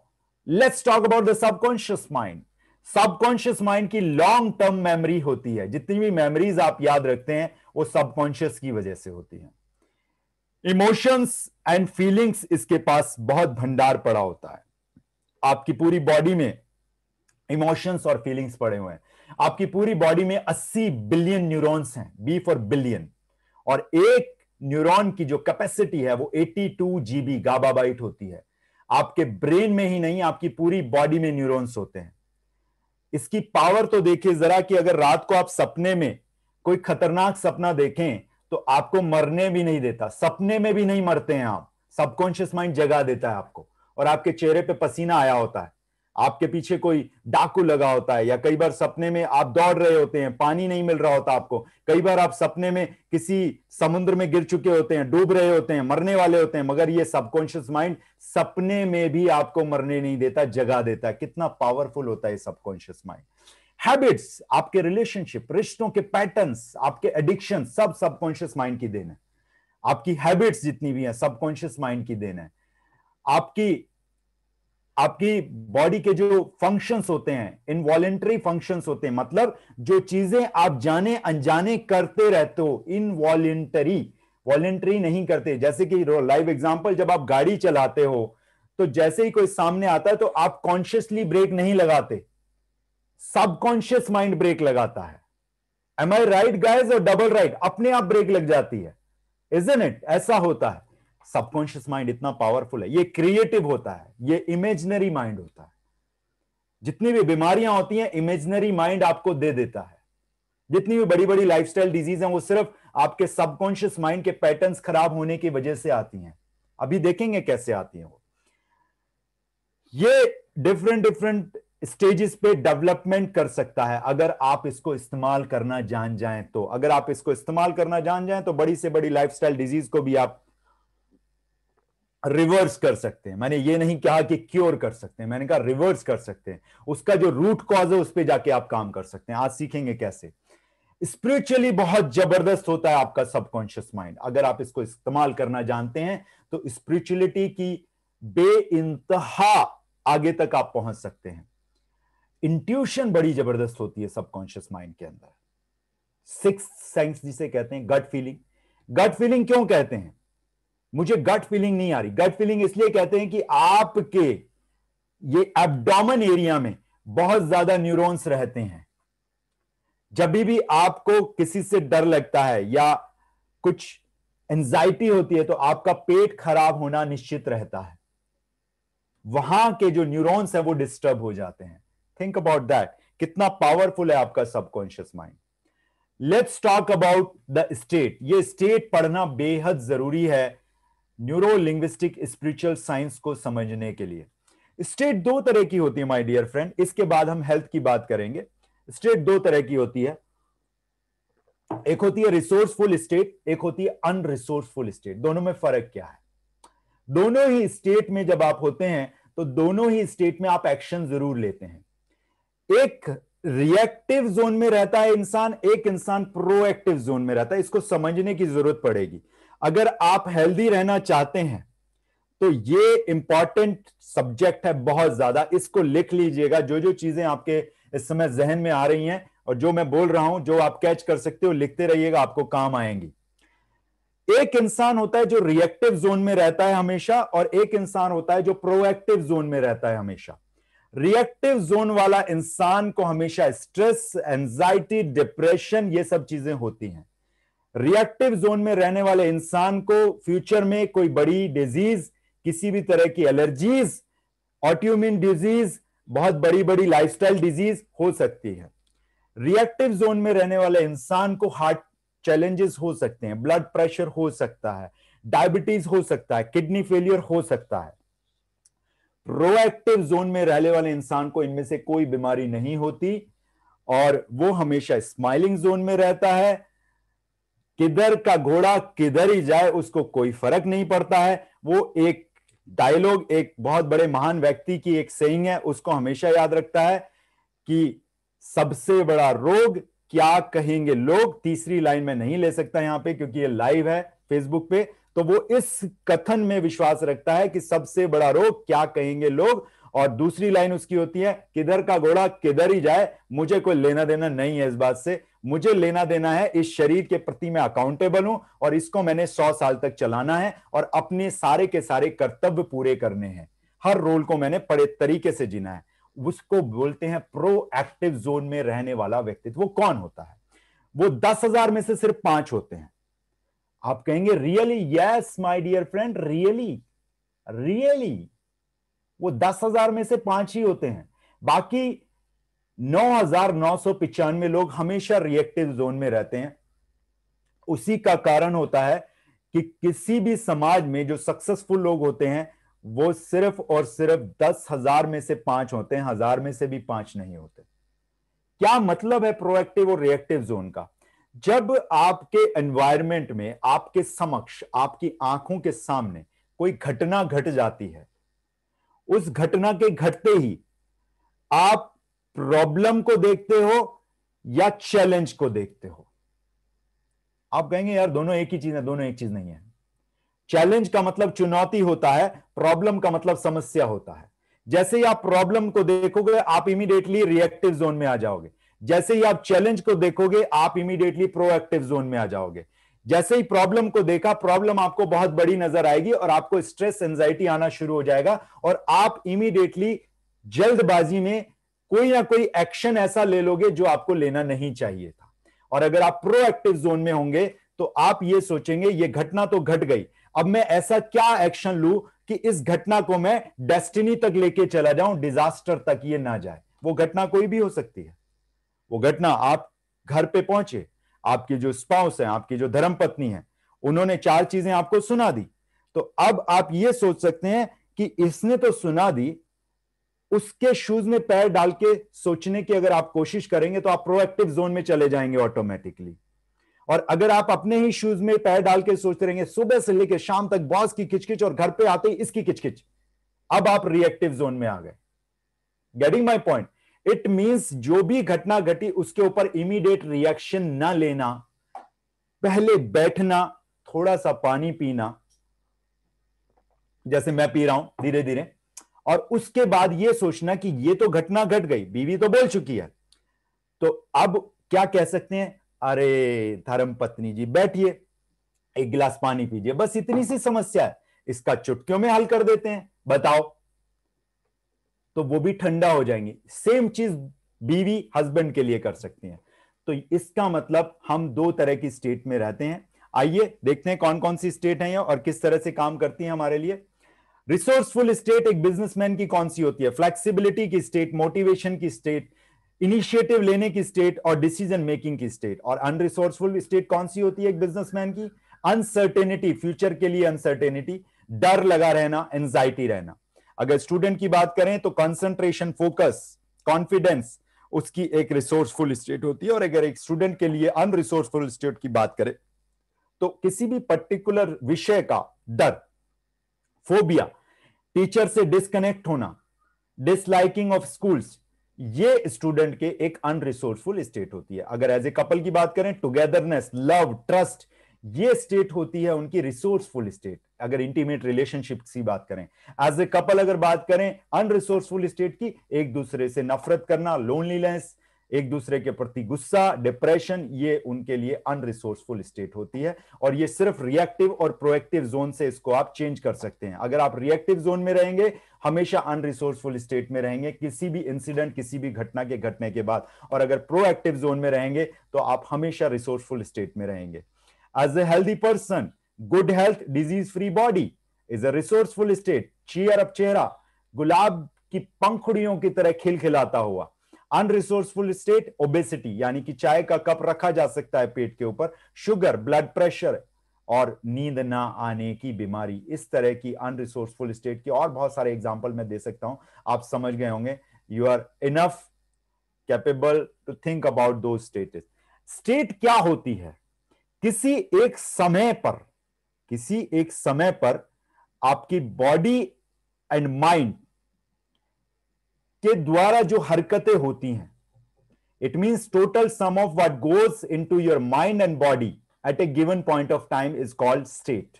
let's talk about the subconscious mind. Subconscious mind की लॉन्ग टर्म मेमोरी होती है। जितनी भी मेमोरीज आप याद रखते हैं वो सबकॉन्शियस की वजह से होती है। इमोशंस एंड फीलिंग्स इसके पास बहुत भंडार पड़ा होता है। आपकी पूरी बॉडी में इमोशंस और फीलिंग्स पड़े हुए हैं। आपकी पूरी बॉडी में 80 बिलियन न्यूरॉन्स हैं, बी फॉर बिलियन, और एक न्यूरॉन की जो कैपेसिटी है वो 82 जीबी गागाबाइट होती है। आपके ब्रेन में ही नहीं, आपकी पूरी बॉडी में न्यूरॉन्स होते हैं। इसकी पावर तो देखिए जरा कि अगर रात को आप सपने में कोई खतरनाक सपना देखें तो आपको मरने भी नहीं देता, सपने में भी नहीं मरते हैं आप, सबकॉन्शियस माइंड जगा देता है आपको, और आपके चेहरे पे पसीना आया होता है, आपके पीछे कोई डाकू लगा होता है, या कई बार सपने में आप दौड़ रहे होते हैं, पानी नहीं मिल रहा होता आपको, कई बार आप सपने में किसी समुद्र में गिर चुके होते हैं, डूब रहे होते हैं, मरने वाले होते हैं, मगर ये सबकॉन्शियस माइंड सपने में भी आपको मरने नहीं देता, जगा देता है। कितना पावरफुल होता है सबकॉन्शियस माइंड। हैबिट्स, आपके रिलेशनशिप, रिश्तों के पैटर्न्स, आपके एडिक्शन, सब सबकॉन्शियस माइंड की देन है। आपकी हैबिट्स जितनी भी हैं सबकॉन्शियस माइंड की देन है। आपकी बॉडी के जो फंक्शंस होते हैं, इनवॉलेंटरी फंक्शंस होते हैं, मतलब जो चीजें आप जाने अनजाने करते रहते हो, इनवॉलेंटरी, वॉलेंटरी नहीं करते। जैसे कि लाइव एग्जांपल, जब आप गाड़ी चलाते हो तो जैसे ही कोई सामने आता है तो आप कॉन्शियसली ब्रेक नहीं लगाते, सबकॉन्शियस माइंड ब्रेक लगाता है। एम आई राइट गाइज? और डबल राइट, अपने आप ब्रेक लग जाती है, इजंट इट? ऐसा होता है। सबकॉन्शियस माइंड इतना पावरफुल है, ये क्रिएटिव होता है, ये इमेजिनरी माइंड होता है। जितनी भी बीमारियां होती हैं इमेजिनरी माइंड आपको दे देता है। जितनी भी बड़ी बड़ी लाइफस्टाइल डिजीज हैं वो सिर्फ आपके सबकॉन्शियस माइंड के पैटर्न्स खराब होने की वजह से आती हैं। अभी देखेंगे कैसे आती हैं वो। ये डिफरेंट डिफरेंट स्टेजेस पे डेवलपमेंट कर सकता है अगर आप इसको इस्तेमाल करना जान जाएं तो। अगर आप इसको इस्तेमाल करना जान जाएं तो बड़ी से बड़ी लाइफस्टाइल डिजीज को भी आप रिवर्स कर सकते हैं। मैंने ये नहीं कहा कि क्योर कर सकते हैं, मैंने कहा रिवर्स कर सकते हैं। उसका जो रूट कॉज है उस पर जाके आप काम कर सकते हैं। आज सीखेंगे कैसे। स्पिरिचुअली बहुत जबरदस्त होता है आपका सबकॉन्शियस माइंड। अगर आप इसको इस्तेमाल करना जानते हैं तो स्पिरिचुअलिटी की बेइंतहा आगे तक आप पहुंच सकते हैं। इंट्यूशन बड़ी जबरदस्त होती है सबकॉन्शियस माइंड के अंदर। सिक्स्थ सेंस जिसे कहते हैं, गट फीलिंग। गट फीलिंग क्यों कहते हैं? मुझे गट फीलिंग नहीं आ रही। गट फीलिंग इसलिए कहते हैं कि आपके ये एब्डोमेन एरिया में बहुत ज्यादा न्यूरॉन्स रहते हैं। जब भी आपको किसी से डर लगता है या कुछ एंजाइटी होती है तो आपका पेट खराब होना निश्चित रहता है। वहां के जो न्यूरॉन्स है वो डिस्टर्ब हो जाते हैं। थिंक अबाउट दैट, कितना पावरफुल है आपका subconscious mind. Let's talk about the state. ये स्टेट पढ़ना बेहद जरूरी है न्यूरो लिंग्विस्टिक स्पिरिचुअल साइंस को समझने के लिए। स्टेट दो तरह की होती है माय डियर फ्रेंड, इसके बाद हम हेल्थ की बात करेंगे। स्टेट दो तरह की होती है, एक होती है रिसोर्सफुल स्टेट, एक होती है अनरिसोर्सफुल स्टेट। दोनों में फर्क क्या है? दोनों ही स्टेट में जब आप होते हैं तो दोनों ही स्टेट में आप एक्शन जरूर लेते हैं। एक रिएक्टिव जोन में रहता है इंसान, एक इंसान प्रोएक्टिव जोन में रहता है। इसको समझने की जरूरत पड़ेगी। अगर आप हेल्दी रहना चाहते हैं तो ये इंपॉर्टेंट सब्जेक्ट है बहुत ज्यादा। इसको लिख लीजिएगा, जो जो चीजें आपके इस समय जहन में आ रही हैं और जो मैं बोल रहा हूं, जो आप कैच कर सकते हो, लिखते रहिएगा, आपको काम आएंगी। एक इंसान होता है जो रिएक्टिव जोन में रहता है हमेशा, और एक इंसान होता है जो प्रोएक्टिव जोन में रहता है हमेशा। रिएक्टिव जोन वाला इंसान को हमेशा स्ट्रेस, एंजाइटी, डिप्रेशन, ये सब चीजें होती हैं। रिएक्टिव जोन में रहने वाले इंसान को फ्यूचर में कोई बड़ी डिजीज, किसी भी तरह की एलर्जीज, ऑटोइम्यून डिजीज, बहुत बड़ी बड़ी लाइफस्टाइल डिजीज हो सकती है। रिएक्टिव जोन में रहने वाले इंसान को हार्ट चैलेंजेस हो सकते हैं, ब्लड प्रेशर हो सकता है, डायबिटीज हो सकता है, किडनी फेलियर हो सकता है। प्रोएक्टिव जोन में रहने वाले इंसान को इनमें से कोई बीमारी नहीं होती और वो हमेशा स्माइलिंग जोन में रहता है। किधर का घोड़ा किधर ही जाए उसको कोई फर्क नहीं पड़ता है। वो एक डायलॉग, एक बहुत बड़े महान व्यक्ति की एक सेइंग है, उसको हमेशा याद रखता है कि सबसे बड़ा रोग क्या कहेंगे लोग। तीसरी लाइन में नहीं ले सकता यहां पे क्योंकि ये लाइव है फेसबुक पे, तो वो इस कथन में विश्वास रखता है कि सबसे बड़ा रोग क्या कहेंगे लोग। और दूसरी लाइन उसकी होती है, किधर का घोड़ा किधर ही जाए, मुझे कोई लेना देना नहीं है इस बात से। मुझे लेना देना है इस शरीर के प्रति मैं अकाउंटेबल हूं और इसको मैंने 100 साल तक चलाना है और अपने सारे के सारे कर्तव्य पूरे करने हैं। हर रोल को मैंने बड़े तरीके से जीना है, उसको बोलते हैं प्रोएक्टिव जोन में रहने वाला व्यक्तित्व। वो कौन होता है? वो 10,000 में से सिर्फ 5 होते हैं। आप कहेंगे really? Yes my dear friend, really really वो 10,000 में से 5 ही होते हैं। बाकी 9,995 लोग हमेशा रिएक्टिव जोन में रहते हैं। उसी का कारण होता है कि किसी भी समाज में जो सक्सेसफुल लोग होते हैं वो सिर्फ और सिर्फ 10,000 में से 5 होते हैं, 1,000 में से भी 5 नहीं होते। क्या मतलब है प्रोएक्टिव और रिएक्टिव जोन का? जब आपके एनवायरनमेंट में, आपके समक्ष, आपकी आंखों के सामने कोई घटना घट जाती है, उस घटना के घटते ही आप प्रॉब्लम को देखते हो या चैलेंज को देखते हो? आप कहेंगे यार दोनों एक ही चीज है। दोनों एक चीज नहीं है। चैलेंज का मतलब चुनौती होता है, प्रॉब्लम का मतलब समस्या होता है। जैसे ही आप प्रॉब्लम को देखोगे आप इमीडिएटली रिएक्टिव जोन में आ जाओगे। जैसे ही आप चैलेंज को देखोगे आप इमीडिएटली प्रोएक्टिव जोन में आ जाओगे। जैसे ही प्रॉब्लम को देखा, प्रॉब्लम आपको बहुत बड़ी नजर आएगी और आपको स्ट्रेस, एंजाइटी आना शुरू हो जाएगा और आप इमीडिएटली जल्दबाजी में कोई ना कोई एक्शन ऐसा ले लोगे जो आपको लेना नहीं चाहिए था। और अगर आप प्रोएक्टिव जोन में होंगे तो आप ये सोचेंगे ये घटना तो घट गई, अब मैं ऐसा क्या एक्शन लूं कि इस घटना को मैं डेस्टिनी तक लेके चला जाऊं, डिजास्टर तक ये ना जाए। वो घटना कोई भी हो सकती है। वो घटना, आप घर पे पहुंचे, आपकी जो स्पाउस है, आपकी जो धर्मपत्नी है, उन्होंने 4 चीजें आपको सुना दी, तो अब आप ये सोच सकते हैं कि इसने तो सुना दी, उसके शूज में पैर डाल के सोचने की अगर आप कोशिश करेंगे तो आप प्रोएक्टिव जोन में चले जाएंगे ऑटोमेटिकली। और अगर आप अपने ही शूज में पैर डाल के सोचते रहेंगे सुबह से लेकर शाम तक बॉस की किचकिच और घर पे आते ही इसकी किचकिच, अब आप रिएक्टिव जोन में आ गए। Getting my point? It means जो भी घटना घटी उसके ऊपर इमीडिएट रिएक्शन ना लेना, पहले बैठना, थोड़ा सा पानी पीना, जैसे मैं पी रहा हूं धीरे धीरे, और उसके बाद यह सोचना कि ये तो घटना घट गई, बीवी तो बोल चुकी है, तो अब क्या कह सकते हैं? अरे धर्म पत्नी जी बैठिए, एक गिलास पानी पीजिए, बस इतनी सी समस्या है, इसका चुटकियों में हल कर देते हैं, बताओ। तो वो भी ठंडा हो जाएंगे। सेम चीज बीवी हस्बैंड के लिए कर सकती हैं। तो इसका मतलब हम 2 तरह की स्टेट में रहते हैं। आइए देखते हैं कौन कौन सी स्टेट है और किस तरह से काम करती है हमारे लिए। रिसोर्सफुल स्टेट एक बिजनेसमैन की कौन सी होती है? फ्लेक्सिबिलिटी की स्टेट, मोटिवेशन की स्टेट, इनिशिएटिव लेने की स्टेट और डिसीजन मेकिंग की स्टेट। और अनरिसोर्सफुल स्टेट कौन सी होती है एक बिजनेसमैन की? अनसर्टेनिटी, फ्यूचर के लिए अनसर्टेनिटी, डर लगा रहना, एंजाइटी रहना। अगर स्टूडेंट की बात करें तो कंसंट्रेशन, फोकस, कॉन्फिडेंस उसकी एक रिसोर्सफुल स्टेट होती है। और अगर एक स्टूडेंट के लिए अनरिसोर्सफुल स्टेट की बात करें तो किसी भी पर्टिकुलर विषय का डर, फोबिया, टीचर से डिस्कनेक्ट होना, डिसलाइकिंग ऑफ स्कूल्स, ये स्टूडेंट के एक अनरिसोर्सफुल स्टेट होती है। अगर एज ए कपल की बात करें, टुगेदरनेस, लव, ट्रस्ट, ये स्टेट होती है उनकी रिसोर्सफुल स्टेट। अगर इंटीमेट रिलेशनशिप की बात करें, एज ए कपल अगर बात करें अनरिसोर्सफुल स्टेट की, एक दूसरे से नफरत करना, लोनलीनेस, एक दूसरे के प्रति गुस्सा, डिप्रेशन, ये उनके लिए अनरिसोर्सफुल स्टेट होती है। और ये सिर्फ रिएक्टिव और प्रोएक्टिव जोन से इसको आप चेंज कर सकते हैं। अगर आप रिएक्टिव जोन में रहेंगे हमेशा अनरिसोर्सफुल स्टेट में रहेंगे किसी भी इंसिडेंट, किसी भी घटना के घटने के बाद। और अगर प्रोएक्टिव जोन में रहेंगे तो आप हमेशा रिसोर्सफुल स्टेट में रहेंगे। As a healthy person, good health, disease free body is a resourceful state. Cheer up चेहरा गुलाब की पंखुड़ियों की तरह खिलखिलाता हुआ। अनरिसोर्सफुल स्टेट, ओबेसिटी, यानी कि चाय का कप रखा जा सकता है पेट के ऊपर, शुगर, ब्लड प्रेशर और नींद ना आने की बीमारी। इस तरह की अनरिसोर्सफुल स्टेट की और बहुत सारे एग्जांपल मैं दे सकता हूं, आप समझ गए होंगे। You are enough capable to think about दो स्टेट्स। स्टेट क्या होती है? किसी एक समय पर आपकी बॉडी एंड माइंड के द्वारा जो हरकतें होती हैं, it means total sum of what goes into your mind and body at A given point of time is called state.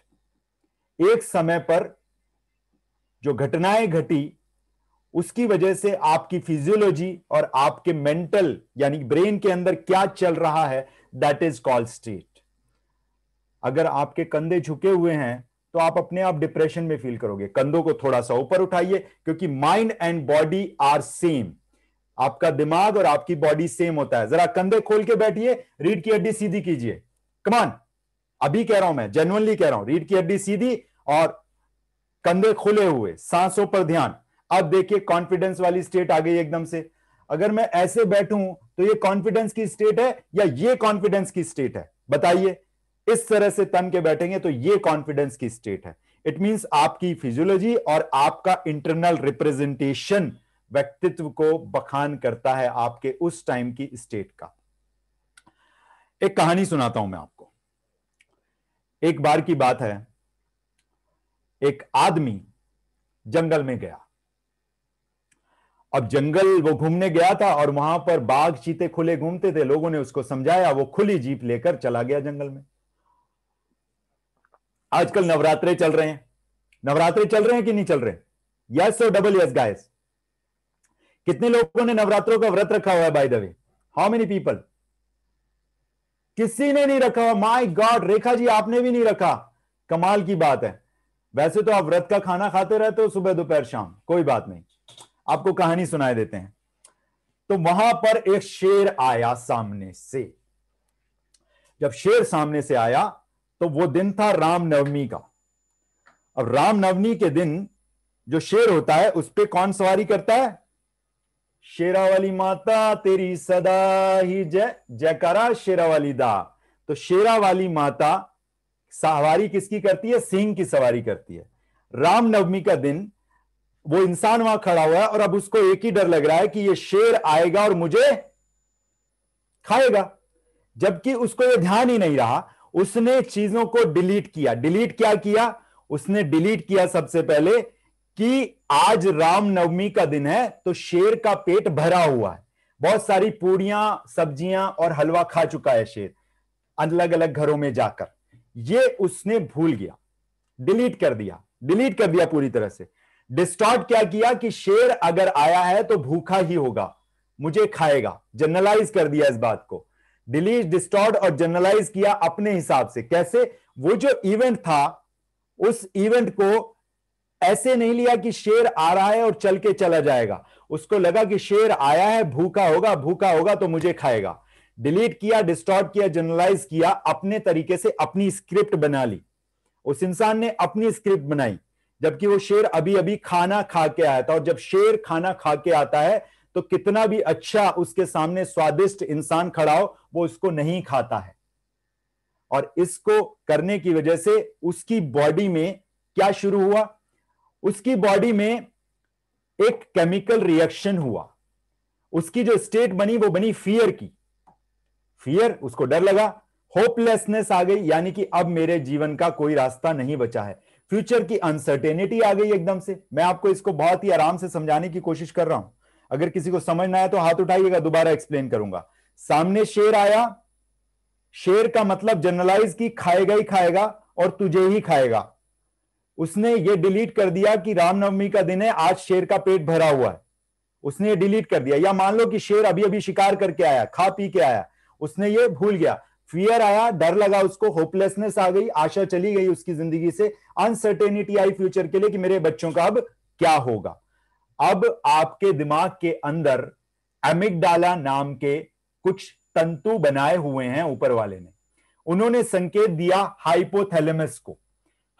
एक समय पर जो घटनाएं घटी उसकी वजह से आपकी फिजियोलॉजी और आपके मेंटल यानी ब्रेन के अंदर क्या चल रहा है, दैट इज कॉल्ड स्टेट। अगर आपके कंधे झुके हुए हैं तो आप अपने आप डिप्रेशन में फील करोगे। कंधों को थोड़ा सा ऊपर उठाइए, क्योंकि mind and body are same. आपका दिमाग और आपकी बॉडी सेम होता है। जरा कंधे खोल के बैठिए, रीढ़ की हड्डी सीधी कीजिए। कमान, अभी कह रहा हूं मैं, जेन्युइनली कह रहा हूं, रीढ़ की हड्डी सीधी और कंधे खुले हुए, सांसों पर ध्यान। अब देखिए कॉन्फिडेंस वाली स्टेट आ गई एकदम से। अगर मैं ऐसे बैठूं तो ये कॉन्फिडेंस की स्टेट है या ये कॉन्फिडेंस की स्टेट है? बताइए। इस तरह से तन के बैठेंगे तो ये कॉन्फिडेंस की स्टेट है। इट मींस आपकी फिजियोलॉजी और आपका इंटरनल रिप्रेजेंटेशन व्यक्तित्व को बखान करता है आपके उस टाइम की स्टेट का। एक कहानी सुनाता हूं मैं आपको। एक बार की बात है, एक आदमी जंगल में गया। अब जंगल वो घूमने गया था और वहां पर बाघ चीते खुले घूमते थे। लोगों ने उसको समझाया, वो खुली जीप लेकर चला गया जंगल में। आजकल नवरात्रे चल रहे हैं। नवरात्रे चल रहे हैं कि नहीं चल रहे? यस और डबल यस गाइस। कितने लोगों ने नवरात्रों का व्रत रखा हुआ है? By the way, how many people? किसी ने नहीं रखा हुआ। माय गॉड, रेखा जी आपने भी नहीं रखा। कमाल की बात है। वैसे तो आप व्रत का खाना खाते रहते हो सुबह दोपहर शाम, कोई बात नहीं, आपको कहानी सुनाए देते हैं। तो वहां पर एक शेर आया सामने से। जब शेर सामने से आया तो वो दिन था रामनवमी का। अब रामनवमी के दिन जो शेर होता है उस पे कौन सवारी करता है? शेरा वाली माता तेरी सदा ही जय जयकारा शेरा वाली दा। तो शेरा वाली माता सवारी किसकी करती है? सिंह की सवारी करती है। रामनवमी का दिन वो इंसान वहां खड़ा हुआ है और अब उसको एक ही डर लग रहा है कि ये शेर आएगा और मुझे खाएगा। जबकि उसको ये ध्यान ही नहीं रहा, उसने चीजों को डिलीट किया। डिलीट क्या किया? उसने डिलीट किया सबसे पहले कि आज रामनवमी का दिन है तो शेर का पेट भरा हुआ है, बहुत सारी पूड़ियां सब्जियां और हलवा खा चुका है शेर अलग अलग घरों में जाकर। ये उसने भूल गया, डिलीट कर दिया, डिलीट कर दिया पूरी तरह से। डिस्टॉर्ट क्या किया कि शेर अगर आया है तो भूखा ही होगा, मुझे खाएगा। जनरलाइज कर दिया इस बात को, डिलीट डिस्टॉर्ट और जनरलाइज किया अपने हिसाब से। कैसे? वो जो इवेंट था उस इवेंट को ऐसे नहीं लिया कि शेर आ रहा है और चल के चला जाएगा। उसको लगा कि शेर आया है, भूखा होगा, भूखा होगा तो मुझे खाएगा। डिलीट किया, डिस्टॉर्ट किया, जनरलाइज किया, अपने तरीके से अपनी स्क्रिप्ट बना ली। उस इंसान ने अपनी स्क्रिप्ट बनाई, जबकि वो शेर अभी अभी खाना खा के आया था। और जब शेर खाना खा के आता है तो कितना भी अच्छा उसके सामने स्वादिष्ट इंसान खड़ा हो, वो उसको नहीं खाता है। और इसको करने की वजह से उसकी बॉडी में क्या शुरू हुआ? उसकी बॉडी में एक केमिकल रिएक्शन हुआ। उसकी जो स्टेट बनी वो बनी फियर की। फियर, उसको डर लगा, होपलेसनेस आ गई, यानी कि अब मेरे जीवन का कोई रास्ता नहीं बचा है। फ्यूचर की अनसर्टेनिटी आ गई एकदम से। मैं आपको इसको बहुत ही आराम से समझाने की कोशिश कर रहा हूं। अगर किसी को समझ ना आए तो हाथ उठाइएगा, दोबारा एक्सप्लेन करूंगा। सामने शेर आया, शेर का मतलब जनरलाइज की खाएगा ही खाएगा और तुझे ही खाएगा। उसने ये डिलीट कर दिया कि रामनवमी का दिन है, आज शेर का पेट भरा हुआ है, उसने ये डिलीट कर दिया। या मान लो कि शेर अभी अभी शिकार करके आया, खा पी के आया, उसने ये भूल गया। फियर आया, डर लगा उसको, होपलेसनेस आ गई, आशा चली गई उसकी जिंदगी से, अनसर्टेनिटी आई फ्यूचर के लिए कि मेरे बच्चों का अब क्या होगा। अब आपके दिमाग के अंदर एमिगडाला नाम के कुछ तंतु बनाए हुए हैं ऊपर वाले ने। उन्होंने संकेत दिया हाइपोथैलेमस को।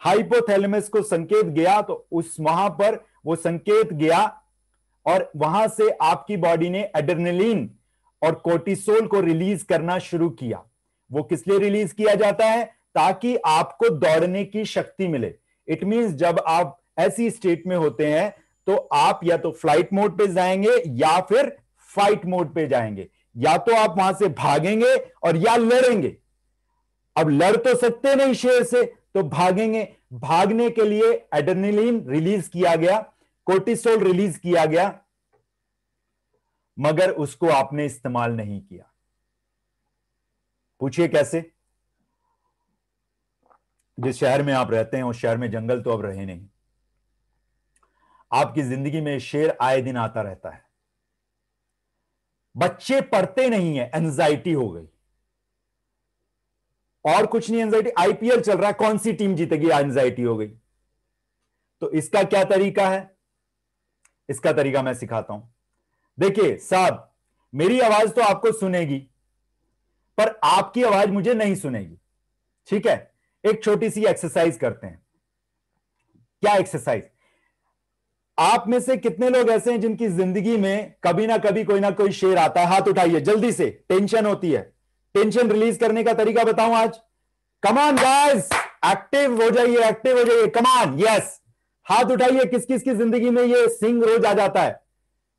हाइपोथैलेमस को संकेत गया तो उस वहां पर वो संकेत गया और वहां से आपकी बॉडी ने एड्रेनलिन और कोर्टिसोल को रिलीज करना शुरू किया। वो किस लिए रिलीज किया जाता है? ताकि आपको दौड़ने की शक्ति मिले। इट मींस जब आप ऐसी स्टेट में होते हैं तो आप या तो फ्लाइट मोड पे जाएंगे या फिर फाइट मोड पे जाएंगे। या तो आप वहां से भागेंगे और या लड़ेंगे। अब लड़ तो सकते नहीं शेर से, तो भागेंगे। भागने के लिए एड्रेनलिन रिलीज किया गया, कोर्टिसोल रिलीज किया गया, मगर उसको आपने इस्तेमाल नहीं किया। पूछिए कैसे? जिस शहर में आप रहते हैं उस शहर में जंगल तो अब रहे नहीं। आपकी जिंदगी में शेर आए दिन आता रहता है। बच्चे पढ़ते नहीं है, एंजाइटी हो गई। और कुछ नहीं एंजाइटी, आईपीएल चल रहा है, कौन सी टीम जीतेगी, एंजाइटी हो गई। तो इसका क्या तरीका है, इसका तरीका मैं सिखाता हूं। देखिए साहब, मेरी आवाज तो आपको सुनेगी, पर आपकी आवाज मुझे नहीं सुनेगी, ठीक है। एक छोटी सी एक्सरसाइज करते हैं। क्या एक्सरसाइज? आप में से कितने लोग ऐसे हैं जिनकी जिंदगी में कभी ना कोई शेर आता है? हाथ उठाइए जल्दी से, टेंशन होती है। टेंशन रिलीज करने का तरीका बताऊं आज? कमान गाइस, एक्टिव हो जाइए, एक्टिव हो जाइए, कमान, यस। हाथ उठाइए, किस किस की जिंदगी में ये सिंह रोज आ जाता है,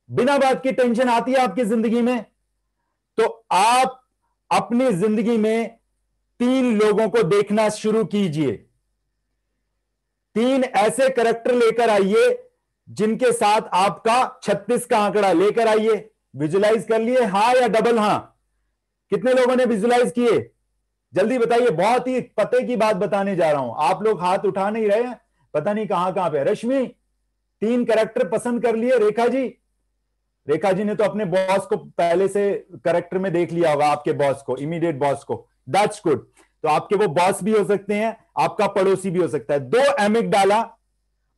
बिना बात की टेंशन आती है आपकी जिंदगी में? तो आप अपनी जिंदगी में 3 लोगों को देखना शुरू कीजिए। 3 ऐसे कैरेक्टर लेकर आइए जिनके साथ आपका 36 का आंकड़ा लेकर आइए। विजुलाइज कर लिए, हां या डबल हां? कितने लोगों ने विजुलाइज किए? जल्दी बताइए, बहुत ही पते की बात बताने जा रहा हूं। आप लोग हाथ उठा नहीं रहे हैं, पता नहीं कहां कहां पे। रश्मि, 3 कैरेक्टर पसंद कर लिए। रेखा जी, रेखा जी ने तो अपने बॉस को पहले से कैरेक्टर में देख लिया होगा, आपके बॉस को, इमीडिएट बॉस को। That's good. तो आपके वो बॉस भी हो सकते हैं, आपका पड़ोसी भी हो सकता है। 2 एमिगडाला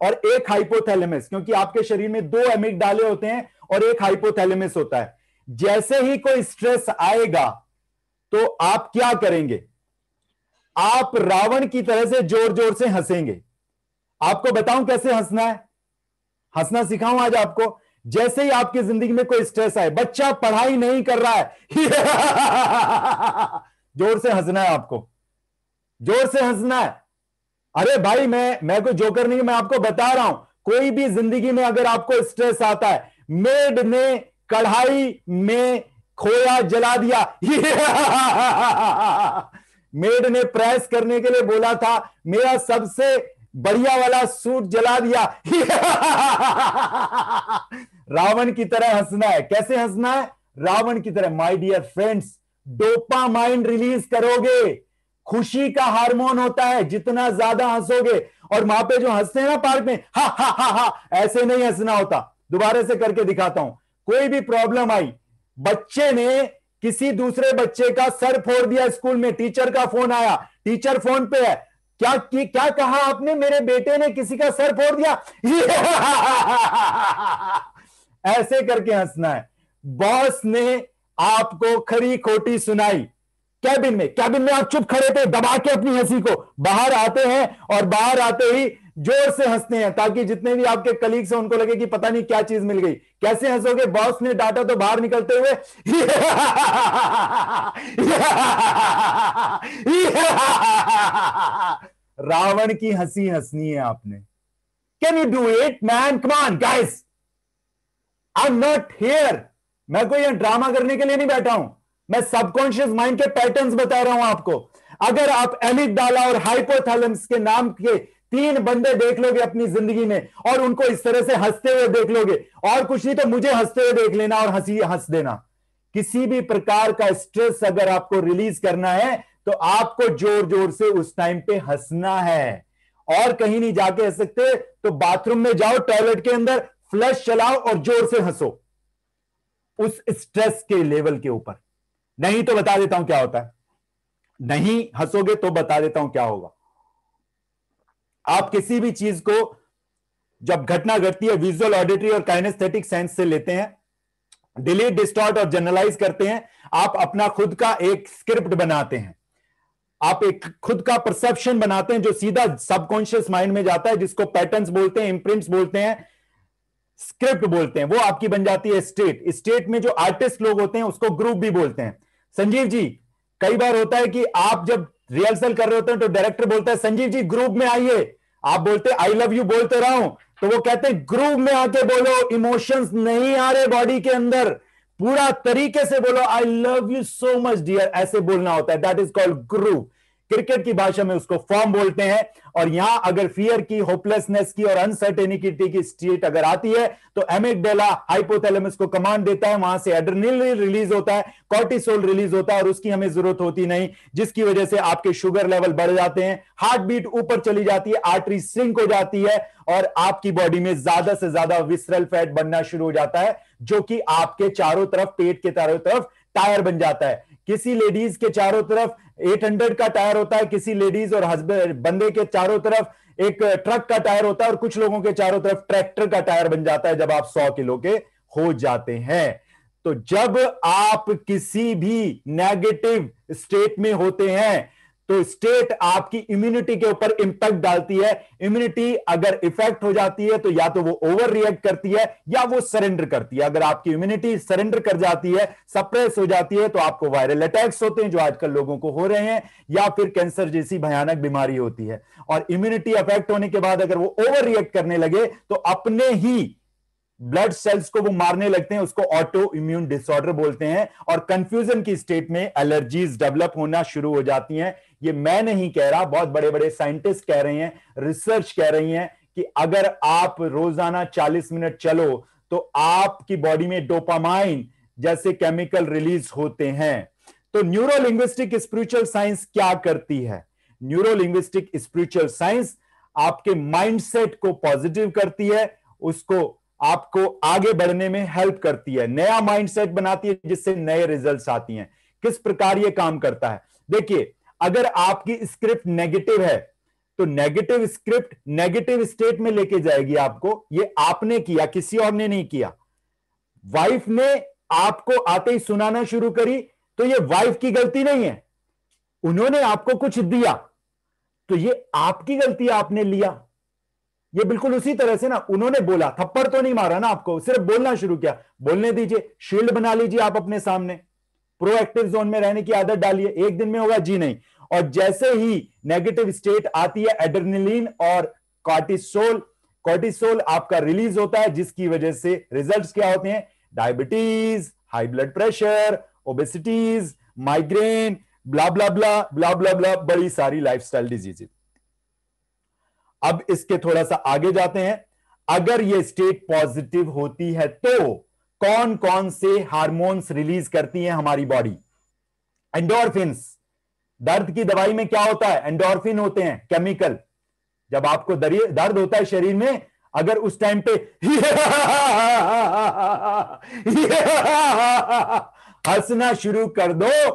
और 1 हाइपोथैलेमस, क्योंकि आपके शरीर में 2 एमिगडाले होते हैं और 1 हाइपोथैलेमस होता है। जैसे ही कोई स्ट्रेस आएगा तो आप क्या करेंगे? आप रावण की तरह से जोर जोर से हंसेंगे। आपको बताऊं कैसे हंसना है? हंसना सिखाऊं आज आपको। जैसे ही आपकी जिंदगी में कोई स्ट्रेस आए, बच्चा पढ़ाई नहीं कर रहा है जोर से हंसना है आपको, जोर से हंसना है। अरे भाई, मैं कोई जोकर नहीं, मैं आपको बता रहा हूं। कोई भी जिंदगी में अगर आपको स्ट्रेस आता है, मेड ने कढ़ाई में खोया जला दिया मेड ने प्रेस करने के लिए बोला था, मेरा सबसे बढ़िया वाला सूट जला दिया रावण की तरह हंसना है। कैसे हंसना है? रावण की तरह। My dear friends, dopamine release करोगे। खुशी का हार्मोन होता है, जितना ज्यादा हंसोगे। और वहां पे जो हंसते हैं ना पार्क में, हा हा हा हा, ऐसे नहीं हंसना होता। दोबारा से करके दिखाता हूं। कोई भी प्रॉब्लम आई, बच्चे ने किसी दूसरे बच्चे का सर फोड़ दिया स्कूल में, टीचर का फोन आया, टीचर फोन पे है, क्या कहा आपने? मेरे बेटे ने किसी का सर फोड़ दिया ऐसे करके हंसना है। बॉस ने आपको खरी खोटी सुनाई, कैबिन में आप चुप खड़े थे, दबा के अपनी हंसी को। बाहर आते हैं और बाहर आते ही जोर से हंसते हैं, ताकि जितने भी आपके कलीग्स हैं उनको लगे कि पता नहीं क्या चीज मिल गई। कैसे हंसोगे? बॉस ने डांटा तो बाहर निकलते हुए रावण की हंसी हंसनी है आपने। Can you do it man? Come on guys, I am not here. मैं कोई ड्रामा करने के लिए नहीं बैठा हूं, मैं सबकॉन्शियस माइंड के पैटर्न्स बता रहा हूं आपको। अगर आप एमिगडाला और हाइपोथैलेमस के नाम के 3 बंदे देख लोगे अपनी जिंदगी में और उनको इस तरह से हंसते हुए देख लोगे, और कुछ नहीं तो मुझे हंसते हुए देख लेना और हंस देना। किसी भी प्रकार का स्ट्रेस अगर आपको रिलीज करना है तो आपको जोर जोर से उस टाइम पे हंसना है, और कहीं नहीं जाके हंस सकते तो बाथरूम में जाओ, टॉयलेट के अंदर फ्लश चलाओ और जोर से हंसो उस स्ट्रेस के लेवल के ऊपर। नहीं तो बता देता हूं क्या होता है। नहीं हंसोगे तो बता देता हूं क्या होगा। आप किसी भी चीज को जब घटना घटती है, विजुअल, ऑडिटरी और काइनेस्थेटिक सेंस से लेते हैं, डिलीट, डिस्टॉर्ट और जनरलाइज करते हैं। आप अपना खुद का एक स्क्रिप्ट बनाते हैं, आप एक खुद का परसेप्शन बनाते हैं जो सीधा सबकॉन्शियस माइंड में जाता है, जिसको पैटर्न्स बोलते हैं, इंप्रिंट्स बोलते हैं, स्क्रिप्ट बोलते हैं। वो आपकी बन जाती है स्टेट। स्टेट में जो आर्टिस्ट लोग होते हैं उसको ग्रुप भी बोलते हैं। संजीव जी, कई बार होता है कि आप जब रिहर्सल कर रहे होते हैं तो डायरेक्टर बोलता है संजीव जी ग्रुप में आइए, आप बोलते आई लव यू बोलते रहा हूं, तो वो कहते हैं ग्रुप में आके बोलो, इमोशंस नहीं आ रहे बॉडी के अंदर, पूरा तरीके से बोलो I love you so much dear, ऐसे बोलना होता है। That is called group. Cricket की भाषा में उसको फॉर्म बोलते हैं। और यहां अगर फियर की, होपलेसनेस की और अनसर्टेनिटी की स्टेट अगर आती है तो एमिगडाला हाइपोथैलेमस को कमांड देता है, वहां से एड्रेनलिन रिलीज होता है, कॉर्टिसोल रिलीज होता है, और उसकी हमें जरूरत होती नहीं, जिसकी वजह से आपके शुगर लेवल बढ़ जाते हैं, हार्ट बीट ऊपर चली जाती है, आर्टरी सिंक हो जाती है, और आपकी बॉडी में ज्यादा से ज्यादा विसरल फैट बनना शुरू हो जाता है, जो कि आपके चारों तरफ, पेट के चारों तरफ टायर बन जाता है। किसी लेडीज के चारों तरफ 800 का टायर होता है किसी लेडीज और हस्बैंड बंदे के चारों तरफ एक ट्रक का टायर होता है, और कुछ लोगों के चारों तरफ ट्रैक्टर का टायर बन जाता है जब आप 100 किलो के हो जाते हैं। तो जब आप किसी भी नेगेटिव स्टेट में होते हैं तो स्टेट आपकी इम्यूनिटी के ऊपर इंपैक्ट डालती है। इम्यूनिटी अगर इफेक्ट हो जाती है तो या तो वो ओवर रिएक्ट करती है या वो सरेंडर करती है। अगर आपकी इम्यूनिटी सरेंडर कर जाती है, सप्रेस हो जाती है, तो आपको वायरल अटैक्स होते हैं जो आजकल लोगों को हो रहे हैं, या फिर कैंसर जैसी भयानक बीमारी होती है। और इम्यूनिटी अफेक्ट होने के बाद अगर वो ओवर रिएक्ट करने लगे तो अपने ही ब्लड सेल्स को वो मारने लगते हैं, उसको ऑटो इम्यून डिसऑर्डर बोलते हैं, और कंफ्यूजन की स्टेट में एलर्जीज डेवलप होना शुरू हो जाती हैं। ये मैं नहीं कह रहा, बहुत बड़े बड़े साइंटिस्ट कह रहे हैं, रिसर्च कह रही हैं कि अगर आप रोजाना 40 मिनट चलो तो आपकी बॉडी में डोपामाइन जैसे केमिकल रिलीज होते हैं। तो न्यूरो लिंग्विस्टिक स्पिरिचुअल साइंस क्या करती है? न्यूरो लिंग्विस्टिक स्पिरिचुअल साइंस आपके माइंडसेट को पॉजिटिव करती है, उसको आपको आगे बढ़ने में हेल्प करती है, नया माइंडसेट बनाती है जिससे नए रिजल्ट्स आती हैं। किस प्रकार यह काम करता है? देखिए, अगर आपकी स्क्रिप्ट नेगेटिव है तो नेगेटिव स्क्रिप्ट नेगेटिव स्टेट में लेके जाएगी आपको। ये आपने किया, किसी और ने नहीं किया। वाइफ ने आपको आते ही सुनाना शुरू करी तो ये वाइफ की गलती नहीं है, उन्होंने आपको कुछ दिया तो ये आपकी गलती, आपने लिया। ये बिल्कुल उसी तरह से ना, उन्होंने बोला, थप्पड़ तो नहीं मारा ना आपको, सिर्फ बोलना शुरू किया, बोलने दीजिए। शील्ड बना लीजिए आप अपने सामने, प्रोएक्टिव जोन में रहने की आदत डालिए। एक दिन में होगा जी नहीं। और जैसे ही नेगेटिव स्टेट आती है, एड्रेनलिन और कॉर्टिसोल आपका रिलीज होता है, जिसकी वजह से रिजल्ट्स क्या होते हैं? Diabetes, high blood pressure, obesities, migraine, blah blah blah blah blah blah, बड़ी सारी लाइफस्टाइल डिजीजेस। अब इसके थोड़ा सा आगे जाते हैं। अगर ये स्टेट पॉजिटिव होती है तो कौन कौन से हार्मोन्स रिलीज करती हैं हमारी बॉडी? एंडोर्फिन्स। दर्द की दवाई में क्या होता है? एंडोर्फिन होते हैं, केमिकल। जब आपको दर्द होता है शरीर में, अगर उस टाइम पे हंसना शुरू कर दो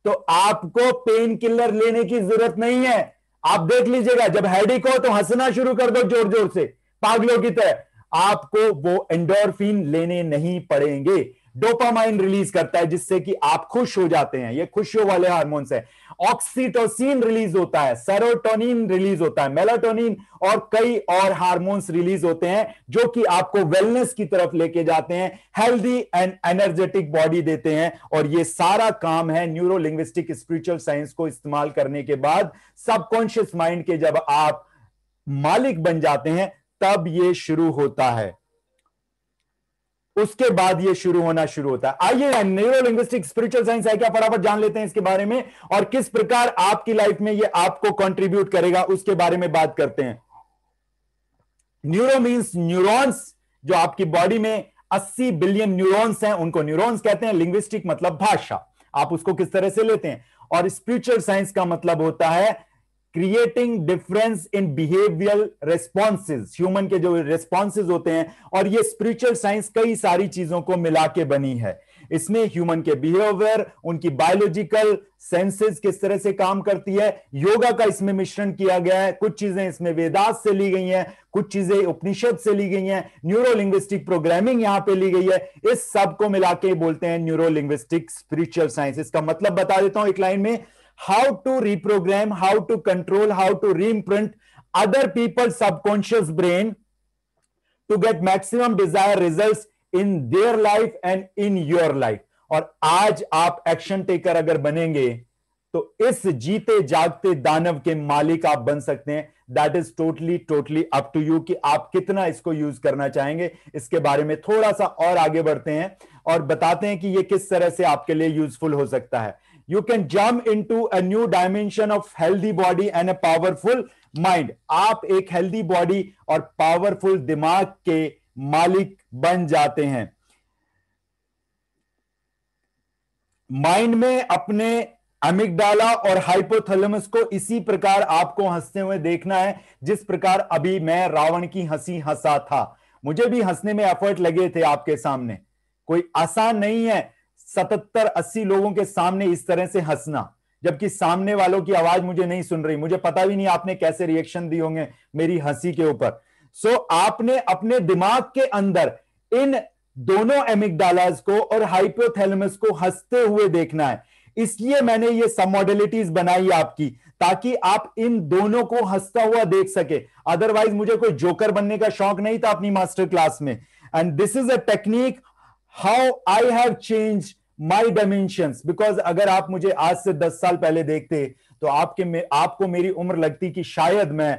तो आपको पेन किलर लेने की जरूरत नहीं है। आप देख लीजिएगा, जब हेडेक हो तो हंसना शुरू कर दो जोर जोर से, पागलों की तरह, आपको वो एंडोर्फिन लेने नहीं पड़ेंगे। डोपामाइन रिलीज करता है जिससे कि आप खुश हो जाते हैं, ये खुशियों वाले हार्मोन्स है। ऑक्सीटोसिन रिलीज होता है, सेरोटोनिन रिलीज होता है, मेलाटोनिन और कई और हार्मोन्स रिलीज होते हैं जो कि आपको वेलनेस की तरफ लेके जाते हैं, हेल्दी एंड एनर्जेटिक बॉडी देते हैं। और ये सारा काम है न्यूरो लिंग्विस्टिक स्पिरिचुअल साइंस को इस्तेमाल करने के बाद, सबकॉन्शियस माइंड के जब आप मालिक बन जाते हैं तब ये शुरू होता है। उसके बाद ये शुरू होना शुरू होता है। आइए, न्यूरो लिंग्विस्टिक स्पिरिचुअल साइंस है क्या, फटाफट जान लेते हैं इसके बारे में, और किस प्रकार आपकी लाइफ में ये आपको कंट्रीब्यूट करेगा उसके बारे में बात करते हैं। Neuro means neurons. जो आपकी बॉडी में 80 बिलियन न्यूरॉन्स हैं उनको न्यूरॉन्स कहते हैं। लिंग्विस्टिक मतलब भाषा, आप उसको किस तरह से लेते हैं। और स्पिरिचुअल साइंस का मतलब होता है creating difference in behavioural responses, human के जो रेस्पॉन्सेज होते हैं। और ये स्पिरिचुअल साइंस कई सारी चीजों को मिला के बनी है। इसमें ह्यूमन के बिहेवियर, उनकी बायोलॉजिकल सेंसेस किस तरह से काम करती है, योगा का इसमें मिश्रण किया गया है। कुछ चीजें इसमें वेदास से ली गई हैं, कुछ चीजें उपनिषद से ली गई हैं, न्यूरो लिंग्विस्टिक प्रोग्रामिंग यहां पे ली गई है। इस सब को मिला के बोलते हैं न्यूरो लिंग्विस्टिक स्पिरिचुअल साइंस। इसका मतलब बता देता हूं एक लाइन में, how to reprogram, how to control, how to reimprint other people's subconscious brain to get maximum desired results in their life and in your life। और आज आप एक्शन टेकर अगर बनेंगे तो इस जीते जागते दानव के मालिक आप बन सकते हैं। That is totally up to you कि आप कितना इसको यूज करना चाहेंगे। इसके बारे में थोड़ा सा और आगे बढ़ते हैं और बताते हैं कि ये किस तरह से आपके लिए यूजफुल हो सकता है। You can jump into a new dimension of healthy body and a powerful mind। आप एक हेल्दी बॉडी और पावरफुल दिमाग के मालिक बन जाते हैं। माइंड में अपने अमिगडाला और हाइपोथैलेमस को इसी प्रकार आपको हंसते हुए देखना है जिस प्रकार अभी मैं रावण की हंसी हंसा था। मुझे भी हंसने में एफर्ट लगे थे आपके सामने, कोई आसान नहीं है 77-80 लोगों के सामने इस तरह से हंसना। जबकि सामने वालों की आवाज मुझे नहीं सुन रही, मुझे पता भी नहीं आपने कैसे रिएक्शन दिए होंगे मेरी हंसी के ऊपर। सो आपने अपने दिमाग के अंदर इन दोनों एमिगडालास को और हाइपोथैलेमस को हंसते हुए देखना है। इसलिए मैंने ये सब मॉडलिटीज बनाई आपकी, ताकि आप इन दोनों को हंसता हुआ देख सके। अदरवाइज मुझे कोई जोकर बनने का शौक नहीं था अपनी मास्टर क्लास में। And this is a technique how I have change my dimensions. Because अगर आप मुझे आज से 10 साल पहले देखते तो आपको मेरी उम्र लगती कि शायद मैं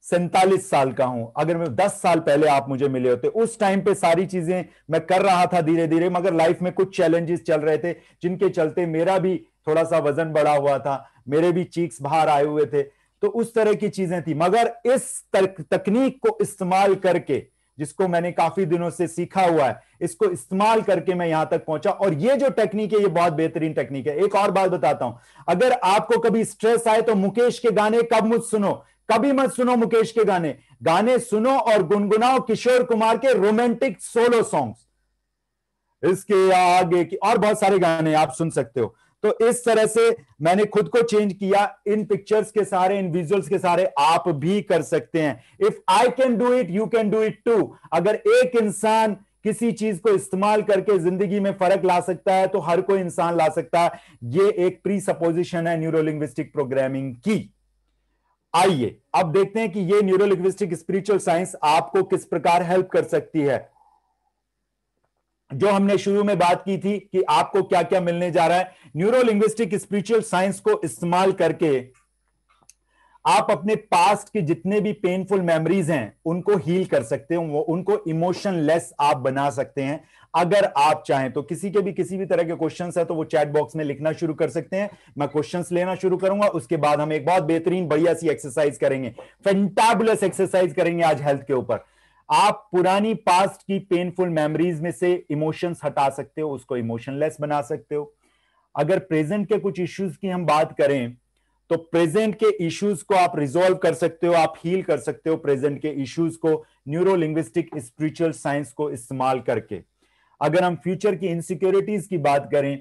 47 साल का हूं। अगर मैं 10 साल पहले आप मुझे मिले होते, उस टाइम पे सारी चीजें मैं कर रहा था धीरे धीरे, मगर लाइफ में कुछ चैलेंजेस चल रहे थे जिनके चलते मेरा भी थोड़ा सा वजन बढ़ा हुआ था, मेरे भी चीक्स बाहर आए हुए थे, तो उस तरह की चीजें थी। मगर इस तकनीक को इस्तेमाल करके, जिसको मैंने काफी दिनों से सीखा हुआ है, इसको इस्तेमाल करके मैं यहां तक पहुंचा। और ये जो टेक्निक है ये बहुत बेहतरीन टेक्निक है। एक और बात बताता हूं, अगर आपको कभी स्ट्रेस आए तो मुकेश के गाने कभी मत सुनो मुकेश के गाने सुनो और गुनगुनाओ किशोर कुमार के रोमांटिक सोलो सॉन्ग्स। इसके आगे की और बहुत सारे गाने आप सुन सकते हो। तो इस तरह से मैंने खुद को चेंज किया, इन पिक्चर्स के सारे, इन विजुअल्स के सारे आप भी कर सकते हैं। If I can do it, you can do it too. अगर एक इंसान किसी चीज को इस्तेमाल करके जिंदगी में फर्क ला सकता है तो हर कोई इंसान ला सकता है। ये एक प्री सपोजिशन है न्यूरोलिंग्विस्टिक प्रोग्रामिंग की। आइए अब देखते हैं कि ये न्यूरोलिंग्विस्टिक स्पिरिचुअल साइंस आपको किस प्रकार हेल्प कर सकती है। जो हमने शुरू में बात की थी कि आपको क्या क्या मिलने जा रहा है, न्यूरोलिंग्विस्टिक स्पिरिचुअल साइंस को इस्तेमाल करके आप अपने पास्ट के जितने भी पेनफुल मेमोरीज हैं उनको हील कर सकते हो, उनको इमोशनलेस आप बना सकते हैं। अगर आप चाहें तो किसी भी तरह के क्वेश्चंस है तो वो चैट बॉक्स में लिखना शुरू कर सकते हैं, मैं क्वेश्चंस लेना शुरू करूंगा। उसके बाद हम एक बहुत बेहतरीन बढ़िया सी एक्सरसाइज करेंगे, फैंटाबुलस एक्सरसाइज करेंगे आज हेल्थ के ऊपर। आप पुरानी पास्ट की पेनफुल मेमोरीज में से इमोशंस हटा सकते हो, उसको इमोशनलेस बना सकते हो। अगर प्रेजेंट के कुछ इश्यूज की हम बात करें तो प्रेजेंट के इश्यूज को आप रिजॉल्व कर सकते हो, आप हील कर सकते हो प्रेजेंट के इश्यूज को न्यूरो लिंग्विस्टिक स्पिरिचुअल साइंस को इस्तेमाल करके। अगर हम फ्यूचर की इनसिक्योरिटीज की बात करें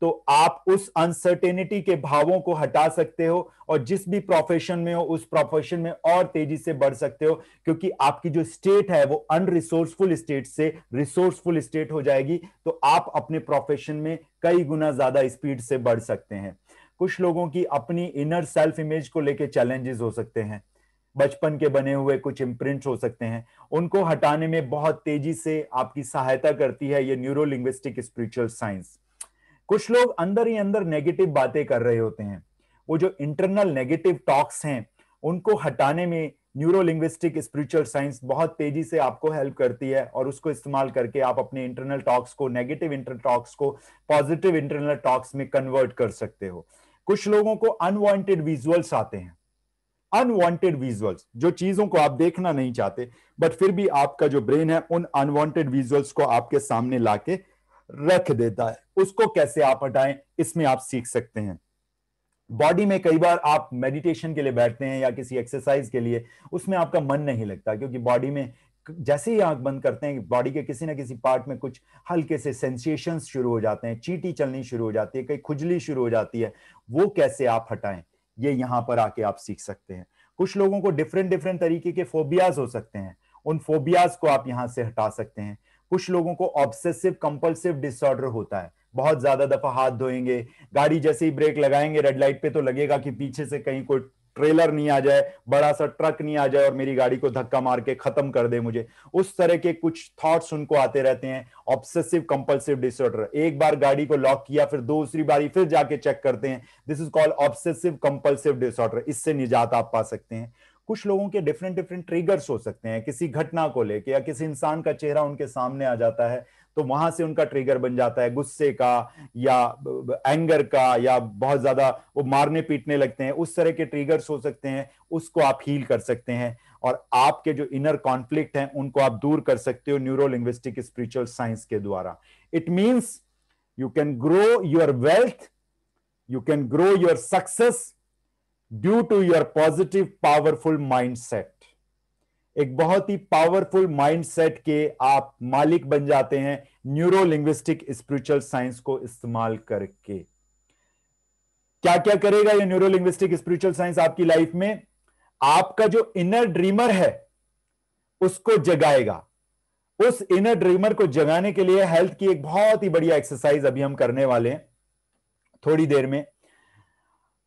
तो आप उस अनसर्टेनिटी के भावों को हटा सकते हो और जिस भी प्रोफेशन में हो उस प्रोफेशन में और तेजी से बढ़ सकते हो, क्योंकि आपकी जो स्टेट है वो अनरिसोर्सफुल स्टेट से रिसोर्सफुल स्टेट हो जाएगी। तो आप अपने प्रोफेशन में कई गुना ज्यादा स्पीड से बढ़ सकते हैं। कुछ लोगों की अपनी इनर सेल्फ इमेज को लेके चैलेंजेस हो सकते हैं, बचपन के बने हुए कुछ इम्प्रिंट्स हो सकते हैं, उनको हटाने में बहुत तेजी से आपकी सहायता करती है ये न्यूरो लिंग्विस्टिक स्पिरिचुअल साइंस। कुछ लोग अंदर ही अंदर नेगेटिव बातें कर रहे होते हैं, वो जो इंटरनल नेगेटिव टॉक्स हैं उनको हटाने में न्यूरो लिंग्विस्टिक स्पिरिचुअल साइंस बहुत तेजी से आपको हेल्प करती है। और उसको इस्तेमाल करके आप अपने इंटरनल टॉक्स को, नेगेटिव इंटरनल टॉक्स को पॉजिटिव इंटरनल टॉक्स में कन्वर्ट कर सकते हो। कुछ लोगों को अनवांटेड विजुअल्स आते हैं, अनवांटेड विजुअल्स, जो चीजों को आप देखना नहीं चाहते बट फिर भी आपका जो ब्रेन है उन अनवांटेड विजुअल्स को आपके सामने लाके रख देता है। उसको कैसे आप हटाएं, इसमें आप सीख सकते हैं। बॉडी में कई बार आप मेडिटेशन के लिए बैठते हैं या किसी एक्सरसाइज के लिए, उसमें आपका मन नहीं लगता क्योंकि बॉडी में जैसे ही आंख बंद करते हैं बॉडी के किसी ना किसी पार्ट में कुछ हल्के से सेंसेशंस शुरू हो जाते हैं, चींटी चलनी शुरू हो जाती है, कहीं खुजली शुरू हो जाती है। वो कैसे आप हटाएं, ये यहां पर आके आप सीख सकते हैं। कुछ लोगों को डिफरेंट डिफरेंट तरीके के फोबियाज हो सकते हैं, उन फोबियाज को आप यहां से हटा सकते हैं। कुछ लोगों को ऑब्सेसिव कंपल्सिव डिसऑर्डर होता है, बहुत ज्यादा दफा हाथ धोएंगे, गाड़ी जैसे ही ब्रेक लगाएंगे रेड लाइट पे तो लगेगा कि पीछे से कहीं कोई ट्रेलर नहीं आ जाए, बड़ा सा ट्रक नहीं आ जाए और मेरी गाड़ी को धक्का मार के खत्म कर दे मुझे। उस तरह के कुछ थॉट्स उनको आते रहते हैं, ऑब्सेसिव कंपल्सिव डिसऑर्डर। एक बार गाड़ी को लॉक किया फिर दूसरी बारी फिर जाके चेक करते हैं, this is called obsessive compulsive disorder. इससे निजात आप पा सकते हैं। कुछ लोगों के डिफरेंट डिफरेंट ट्रिगर्स हो सकते हैं, किसी घटना को लेके या किसी इंसान का चेहरा उनके सामने आ जाता है तो वहां से उनका ट्रिगर बन जाता है गुस्से का या एंगर का, या बहुत ज्यादा वो मारने पीटने लगते हैं। उस तरह के ट्रिगर्स हो सकते हैं, उसको आप हील कर सकते हैं और आपके जो इनर कॉन्फ्लिक्ट हैं उनको आप दूर कर सकते हो न्यूरो लिंग्विस्टिक स्पिरिचुअल साइंस के द्वारा। It means you can grow your wealth, you can grow your success due to your positive powerful mindset. एक बहुत ही पावरफुल माइंडसेट के आप मालिक बन जाते हैं न्यूरो लिंग्विस्टिक स्पिरिचुअल साइंस को इस्तेमाल करके। क्या क्या करेगा ये न्यूरो लिंग्विस्टिक स्पिरिचुअल साइंस आपकी लाइफ में? आपका जो इनर ड्रीमर है उसको जगाएगा। उस इनर ड्रीमर को जगाने के लिए हेल्थ की एक बहुत ही बढ़िया एक्सरसाइज अभी हम करने वाले हैं थोड़ी देर में।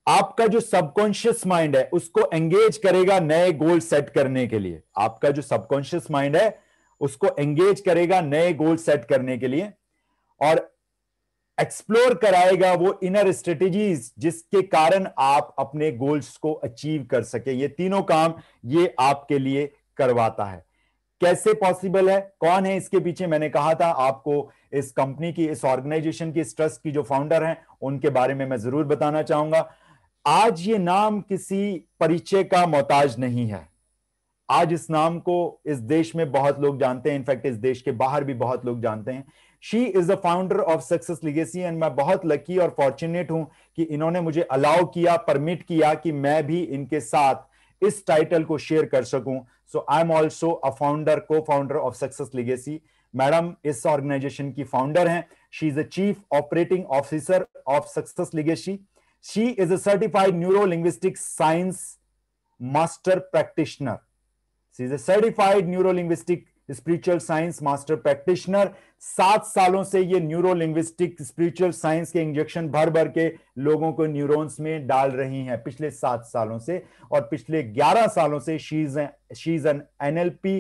आपका जो सबकॉन्शियस माइंड है उसको एंगेज करेगा नए गोल सेट करने के लिए। आपका जो सबकॉन्शियस माइंड है उसको एंगेज करेगा नए गोल सेट करने के लिए, और एक्सप्लोर कराएगा वो इनर स्ट्रेटेजीज जिसके कारण आप अपने गोल्स को अचीव कर सके। ये तीनों काम ये आपके लिए करवाता है। कैसे पॉसिबल है, कौन है इसके पीछे? मैंने कहा था आपको इस कंपनी की, इस ऑर्गेनाइजेशन की, इस ट्रस्ट की जो फाउंडर हैं उनके बारे में मैं जरूर बताना चाहूंगा। आज ये नाम किसी परिचय का मोहताज नहीं है। आज इस नाम को इस देश में बहुत लोग जानते हैं, इनफैक्ट इस देश के बाहर भी बहुत लोग जानते हैं। She is the founder of Success legacy, and मैं बहुत लकी और फॉर्चुनेट हूं कि इन्होंने मुझे अलाउ किया, परमिट किया कि मैं भी इनके साथ इस टाइटल को शेयर कर सकूं। So I am also a founder, co founder of Success Legacy. Madam इस ऑर्गेनाइजेशन की फाउंडर हैं। She is the chief operating officer of Success Legacy. She is a certified neuro-linguistic science master practitioner. She is a certified neuro-linguistic spiritual science master practitioner. 7 सालों से ये neuro-linguistic spiritual science के injection भर भर के लोगों को न्यूरॉन्स में डाल रही हैं पिछले 7 सालों से, और पिछले 11 सालों से she is N NLP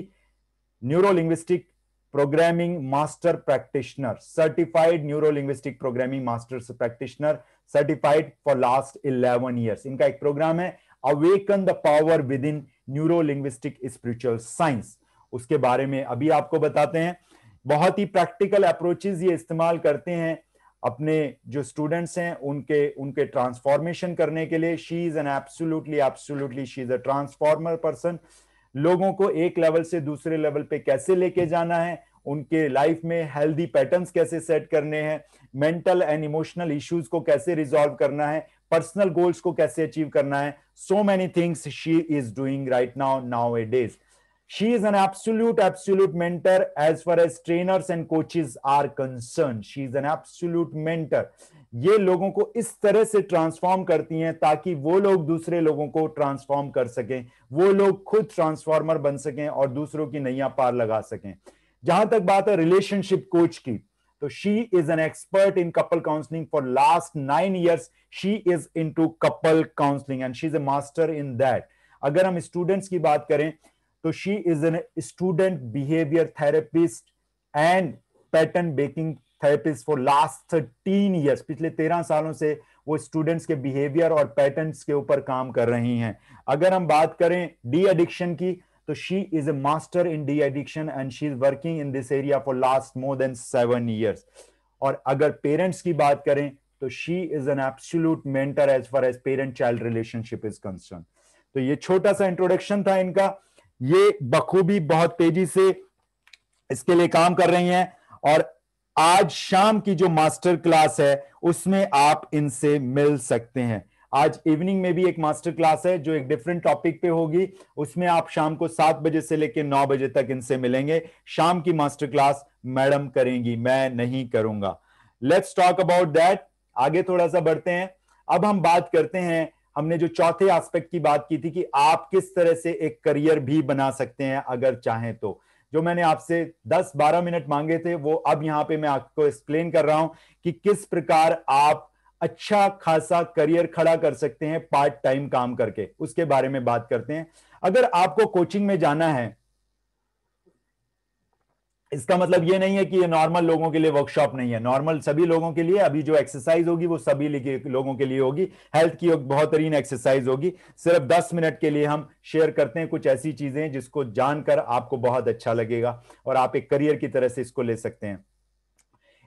neuro-linguistic programming master practitioner, certified neuro linguistic programming master practitioner, certified for last 11 years. इनका एक प्रोग्राम है awaken the power with in neuro linguistic spiritual science, उसके बारे में अभी आपको बताते हैं। बहुत ही प्रैक्टिकल अप्रोचेस ये इस्तेमाल करते हैं अपने जो स्टूडेंट्स हैं उनके ट्रांसफॉर्मेशन करने के लिए। She is an absolutely she is a transformer person. लोगों को एक लेवल से दूसरे लेवल पे कैसे लेके जाना है, उनके लाइफ में हेल्दी पैटर्न्स कैसे सेट करने हैं, मेंटल एंड इमोशनल इश्यूज को कैसे रिजॉल्व करना है, पर्सनल गोल्स को कैसे अचीव करना है, so many things she is doing right now A days. She is an absolute mentor as far as trainers and coaches are concerned. She is an absolute mentor. ये लोगों को इस तरह से ट्रांसफॉर्म करती हैं ताकि वो लोग दूसरे लोगों को ट्रांसफॉर्म कर सकें, वो लोग खुद ट्रांसफॉर्मर बन सकें और दूसरों की नैया पार लगा सकें। जहां तक बात है रिलेशनशिप कोच की, तो she is an expert in couple counselling for last 9 years. She is into couple counselling and she is a master in that. अगर हम स्टूडेंट्स की बात करें तो she is an student behaviour therapist and pattern breaking therapist for last 13 years. पिछले 13 सालों से वो स्टूडेंट्स के बिहेवियर और पैटर्न्स के ऊपर काम कर रही हैं। अगर हम बात करें डी एडिक्शन की, तो she is a master in de addiction and she is working in this area for last more than 7 years. और अगर पेरेंट्स की बात करें तो she is an absolute mentor as far as parent child relationship is concern. तो ये छोटा सा इंट्रोडक्शन था इनका। ये बखूबी बहुत तेजी से इसके लिए काम कर रही हैं, और आज शाम की जो मास्टर क्लास है उसमें आप इनसे मिल सकते हैं। आज इवनिंग में भी एक मास्टर क्लास है जो एक डिफरेंट टॉपिक पे होगी, उसमें आप शाम को 7 बजे से लेकर 9 बजे तक इनसे मिलेंगे। शाम की मास्टर क्लास मैडम करेंगी, मैं नहीं करूंगा। Let's talk about that. आगे थोड़ा सा बढ़ते हैं। अब हम बात करते हैं, हमने जो चौथे एस्पेक्ट की बात की थी कि आप किस तरह से एक करियर भी बना सकते हैं अगर चाहें तो। जो मैंने आपसे 10-12 मिनट मांगे थे वो अब यहां पे मैं आपको एक्सप्लेन कर रहा हूं कि किस प्रकार आप अच्छा खासा करियर खड़ा कर सकते हैं पार्ट टाइम काम करके, उसके बारे में बात करते हैं। अगर आपको कोचिंग में जाना है, इसका मतलब ये नहीं है कि ये नॉर्मल लोगों के लिए वर्कशॉप नहीं है, नॉर्मल सभी लोगों के लिए। अभी जो एक्सरसाइज होगी वो सभी लोगों के लिए होगी। हेल्थ की एक बेहतरीन एक्सरसाइज होगी। सिर्फ 10 मिनट के लिए हम शेयर करते हैं कुछ ऐसी चीजें जिसको जानकर आपको बहुत अच्छा लगेगा और आप एक करियर की तरह से इसको ले सकते हैं।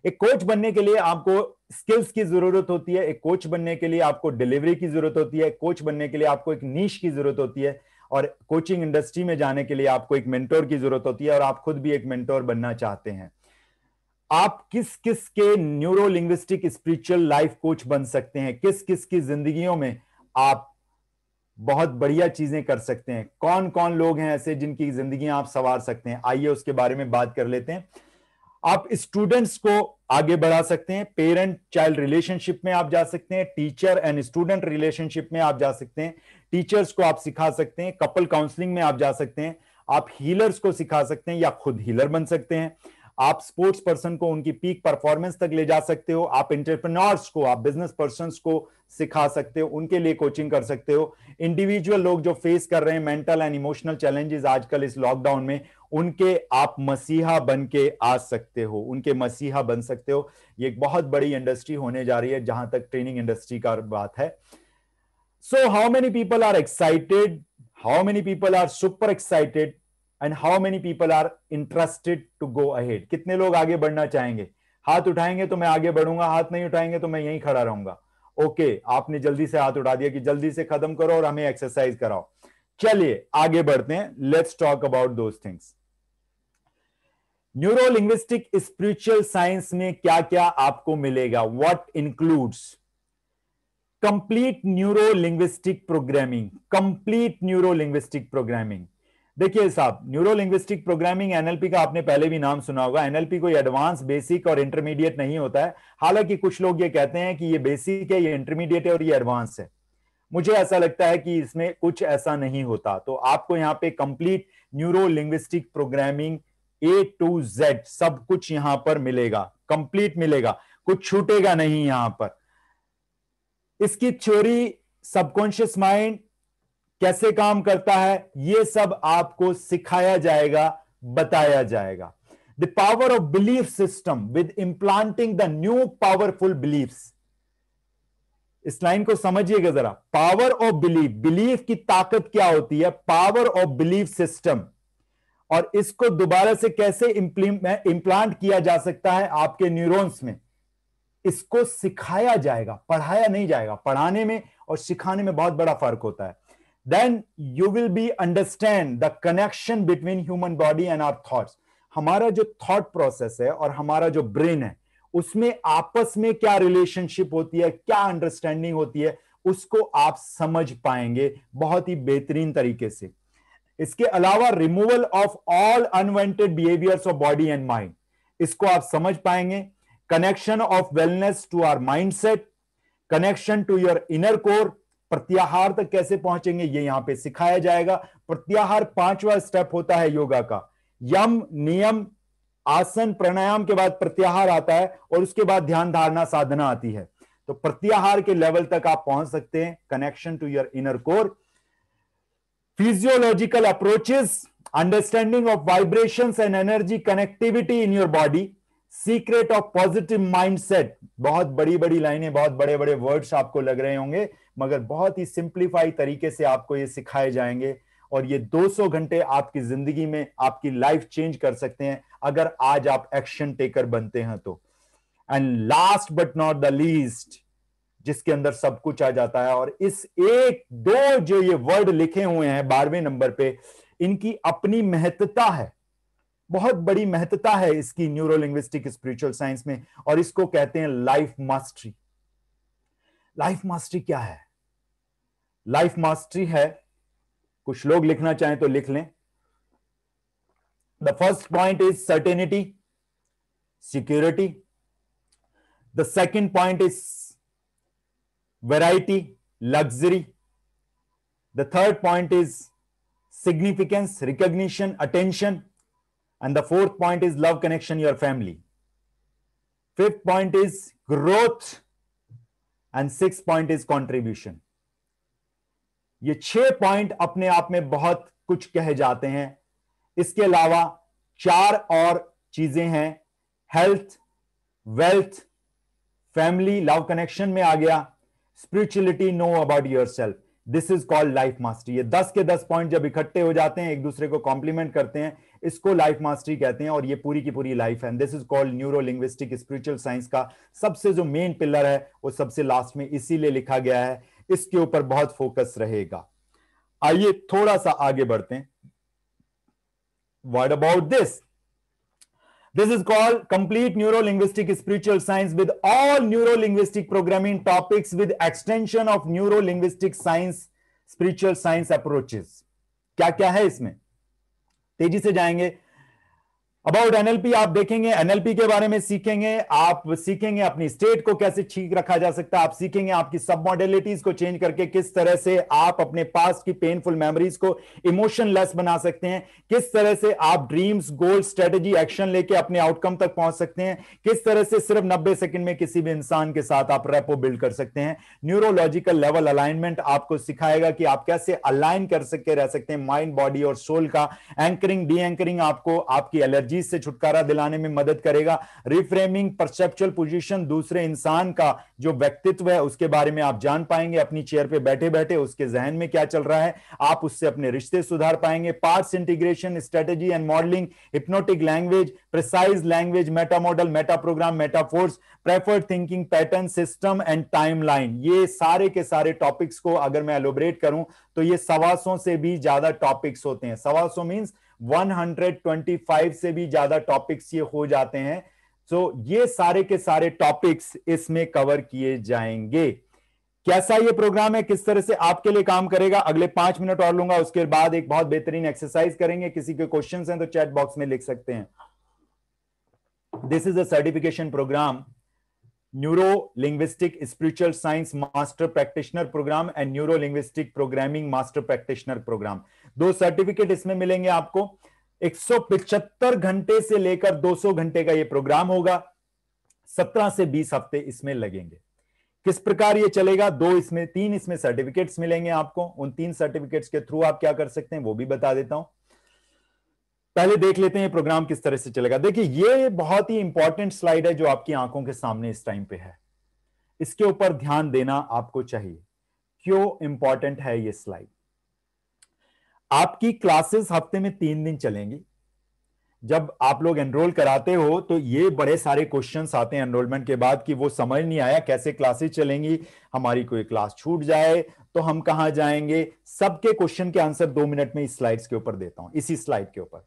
एक कोच बनने के लिए आपको स्किल्स की जरूरत होती है, एक कोच बनने के लिए आपको डिलीवरी की जरूरत होती है, कोच बनने के लिए आपको एक नीश की जरूरत होती है, और कोचिंग इंडस्ट्री में जाने के लिए आपको एक मेंटोर की जरूरत होती है, और आप खुद भी एक मेंटोर बनना चाहते हैं। आप किस किस के neuro linguistic spiritual life coach बन सकते हैं, किस किस की जिंदगियों में आप बहुत बढ़िया चीजें कर सकते हैं, कौन कौन लोग हैं ऐसे जिनकी जिंदगी आप संवार सकते हैं, आइए उसके बारे में बात कर लेते हैं। आप स्टूडेंट्स को आगे बढ़ा सकते हैं, पेरेंट चाइल्ड रिलेशनशिप में आप जा सकते हैं, टीचर एंड स्टूडेंट रिलेशनशिप में आप जा सकते हैं, टीचर्स को आप सिखा सकते हैं, कपल काउंसलिंग में आप जा सकते हैं, आप हीलर्स को सिखा सकते हैं या खुद हीलर बन सकते हैं, आप स्पोर्ट्स पर्सन को उनकी पीक परफॉर्मेंस तक ले जा सकते हो, आप एंटरप्रेन्योर्स को, आप बिजनेस पर्संस को सिखा सकते हो, उनके लिए कोचिंग कर सकते हो। इंडिविजुअल लोग जो फेस कर रहे हैं मेंटल एंड इमोशनल चैलेंजेस आजकल इस लॉकडाउन में, उनके आप मसीहा बन के आ सकते हो, उनके मसीहा बन सकते हो। ये एक बहुत बड़ी इंडस्ट्री होने जा रही है जहां तक ट्रेनिंग इंडस्ट्री का बात है। So how many people are excited, how many people are super excited and how many people are interested to go ahead? कितने लोग आगे बढ़ना चाहेंगे? हाथ उठाएंगे तो मैं आगे बढ़ूंगा, हाथ नहीं उठाएंगे तो मैं यहीं खड़ा रहूंगा। ओके, आपने जल्दी से हाथ उठा दिया कि जल्दी से खत्म करो और हमें एक्सरसाइज कराओ। चलिए आगे बढ़ते हैं, let's talk about those things. Neuro linguistic spiritual science में क्या क्या आपको मिलेगा? What includes complete neuro linguistic programming. Complete neuro linguistic programming, देखिए साहब, न्यूरो लिंग्विस्टिक प्रोग्रामिंग एनएलपी का आपने पहले भी नाम सुना होगा। एनएलपी कोई एडवांस, बेसिक और इंटरमीडिएट नहीं होता है। हालांकि कुछ लोग ये कहते हैं कि ये बेसिक है, ये इंटरमीडिएट है और ये एडवांस है। मुझे ऐसा लगता है कि इसमें कुछ ऐसा नहीं होता। तो आपको यहाँ पे complete neuro linguistic programming A to Z सब कुछ यहां पर मिलेगा, कंप्लीट मिलेगा, कुछ छूटेगा नहीं यहां पर। इसकी थ्योरी, सबकॉन्शियस माइंड कैसे काम करता है, यह सब आपको सिखाया जाएगा, बताया जाएगा। The power of belief system with implanting the new powerful beliefs. इस लाइन को समझिएगा जरा। पावर ऑफ बिलीफ, बिलीफ की ताकत क्या होती है? Power of belief system. और इसको दोबारा से कैसे इंप्लांट किया जा सकता है आपके न्यूरॉन्स में, इसको सिखाया जाएगा, पढ़ाया नहीं जाएगा। पढ़ाने में और सिखाने में बहुत बड़ा फर्क होता है। Then you will be understand the connection between human body and our thoughts. हमारा जो थॉट प्रोसेस है और हमारा जो ब्रेन है, उसमें आपस में क्या रिलेशनशिप होती है, क्या अंडरस्टैंडिंग होती है, उसको आप समझ पाएंगे बहुत ही बेहतरीन तरीके से। इसके अलावा removal of all unwanted behaviours of body and mind, इसको आप समझ पाएंगे। Connection of wellness to our mindset, connection to your inner core. प्रत्याहार तक कैसे पहुंचेंगे ये यहां पे सिखाया जाएगा। प्रत्याहार 5वां स्टेप होता है योगा का। यम, नियम, आसन, प्राणायाम के बाद प्रत्याहार आता है और उसके बाद ध्यान धारणा साधना आती है। तो प्रत्याहार के लेवल तक आप पहुंच सकते हैं, connection to your inner core. Physiological approaches, understanding of vibrations and energy connectivity in your body, secret of positive mindset। बहुत बड़ी बड़ी लाइनें, बहुत बड़े बड़े वर्ड्स आपको लग रहे होंगे, मगर बहुत ही सिंप्लीफाई तरीके से आपको ये सिखाए जाएंगे और ये 200 घंटे आपकी जिंदगी में आपकी लाइफ चेंज कर सकते हैं अगर आज आप एक्शन टेकर बनते हैं तो। And last but not the least, जिसके अंदर सब कुछ आ जाता है, और इस 1 2 जो ये वर्ड लिखे हुए हैं 12वें नंबर पे, इनकी अपनी महत्ता है, बहुत बड़ी महत्ता है इसकी न्यूरो लिंग्विस्टिक स्पिरिचुअल साइंस में, और इसको कहते हैं लाइफ मास्टरी। लाइफ मास्टरी क्या है? लाइफ मास्टरी है, कुछ लोग लिखना चाहें तो लिख लें। The first point is certainty, security. The second point is variety, luxury. The third point is significance, recognition, attention. And the fourth point is love, connection, your family. Fifth point is growth. And sixth point is contribution. ये 6 point अपने आप में बहुत कुछ कहे जाते हैं। इसके अलावा 4 और चीजें हैं, health, wealth, family, love, connection में आ गया, spirituality, know about yourself. This is called life mastery. ये 10 के 10 पॉइंट जब इकट्ठे हो जाते हैं, एक दूसरे को कॉम्प्लीमेंट करते हैं, इसको लाइफ मास्टरी कहते हैं, और ये पूरी की पूरी लाइफ है। This is called neuro linguistic spiritual science का सबसे जो मेन पिलर है वो सबसे लास्ट में इसीलिए लिखा गया है, इसके ऊपर बहुत फोकस रहेगा। आइए थोड़ा सा आगे बढ़ते हैं। What about this? This is called complete neuro-linguistic spiritual science with all neuro-linguistic programming topics with extension of neuro-linguistic science, spiritual science approaches. क्या क्या है इसमें? तेजी से जाएंगे। अबाउट एनएलपी आप देखेंगे, एनएलपी के बारे में सीखेंगे, आप सीखेंगे अपनी स्टेट को कैसे ठीक रखा जा सकता है, आप सीखेंगे आपकी सब मॉडलिटीज को चेंज करके किस तरह से आप अपने पास्ट की पेनफुल मेमोरीज को इमोशनलेस बना सकते हैं, किस तरह से आप ड्रीम्स, गोल, स्ट्रेटेजी, एक्शन लेके अपने आउटकम तक पहुंच सकते हैं, किस तरह से सिर्फ 90 सेकंड में किसी भी इंसान के साथ आप रेपो बिल्ड कर सकते हैं। न्यूरोलॉजिकल लेवल अलाइनमेंट आपको सिखाएगा कि आप कैसे अलाइन कर सके रह सकते हैं माइंड, बॉडी और सोल का। एंकरिंग, डी एंकरिंग आपको आपकी एलर्जी से छुटकारा दिलाने में मदद करेगा। रिफ्रेमिंग, परसेप्चुअल पोजीशन, दूसरे इंसान का जो व्यक्तित्व है उसके बारे में आप जान पाएंगे, अपनी चेयर पे बैठे बैठे उसके जहन में क्या चल रहा है, आप उससे अपने रिश्ते सुधार पाएंगे। Parts integration, strategy and modelling, hypnotic language, precise language, meta model, meta program, metaphors, preferred thinking pattern, system and timeline, ये सारे के सारे टॉपिक्स को अगर मैं एलोबरेट करूं तो ये 125 से भी ज्यादा टॉपिक्स होते हैं। 125 मींस 125 से भी ज्यादा टॉपिक्स ये हो जाते हैं। सो ये सारे के सारे टॉपिक्स इसमें कवर किए जाएंगे। कैसा ये प्रोग्राम है, किस तरह से आपके लिए काम करेगा, अगले 5 मिनट और लूंगा, उसके बाद एक बहुत बेहतरीन एक्सरसाइज करेंगे। किसी के क्वेश्चंस हैं तो चैट बॉक्स में लिख सकते हैं। This is a certification program, neuro linguistic spiritual science master practitioner program and neuro linguistic programming master practitioner program. 2 certificate इसमें मिलेंगे आपको। 175 घंटे से लेकर 200 घंटे का ये प्रोग्राम होगा। 17 से 20 हफ्ते इसमें लगेंगे। किस प्रकार ये चलेगा, 3 इसमें सर्टिफिकेट्स मिलेंगे आपको। उन 3 सर्टिफिकेट्स के थ्रू आप क्या कर सकते हैं वो भी बता देता हूं। पहले देख लेते हैं ये प्रोग्राम किस तरह से चलेगा। देखिए ये बहुत ही इंपॉर्टेंट स्लाइड है जो आपकी आंखों के सामने इस टाइम पे है, इसके ऊपर ध्यान देना आपको चाहिए। क्यों इंपॉर्टेंट है ये स्लाइड? आपकी क्लासेस हफ्ते में 3 दिन चलेंगी। जब आप लोग एनरोल कराते हो तो ये बड़े सारे क्वेश्चंस आते हैं एनरोलमेंट के बाद कि वो समझ नहीं आया कैसे क्लासेस चलेंगी, हमारी कोई क्लास छूट जाए तो हम कहां जाएंगे। सबके क्वेश्चन के आंसर 2 मिनट में इस स्लाइड्स के ऊपर देता हूं, इसी स्लाइड के ऊपर।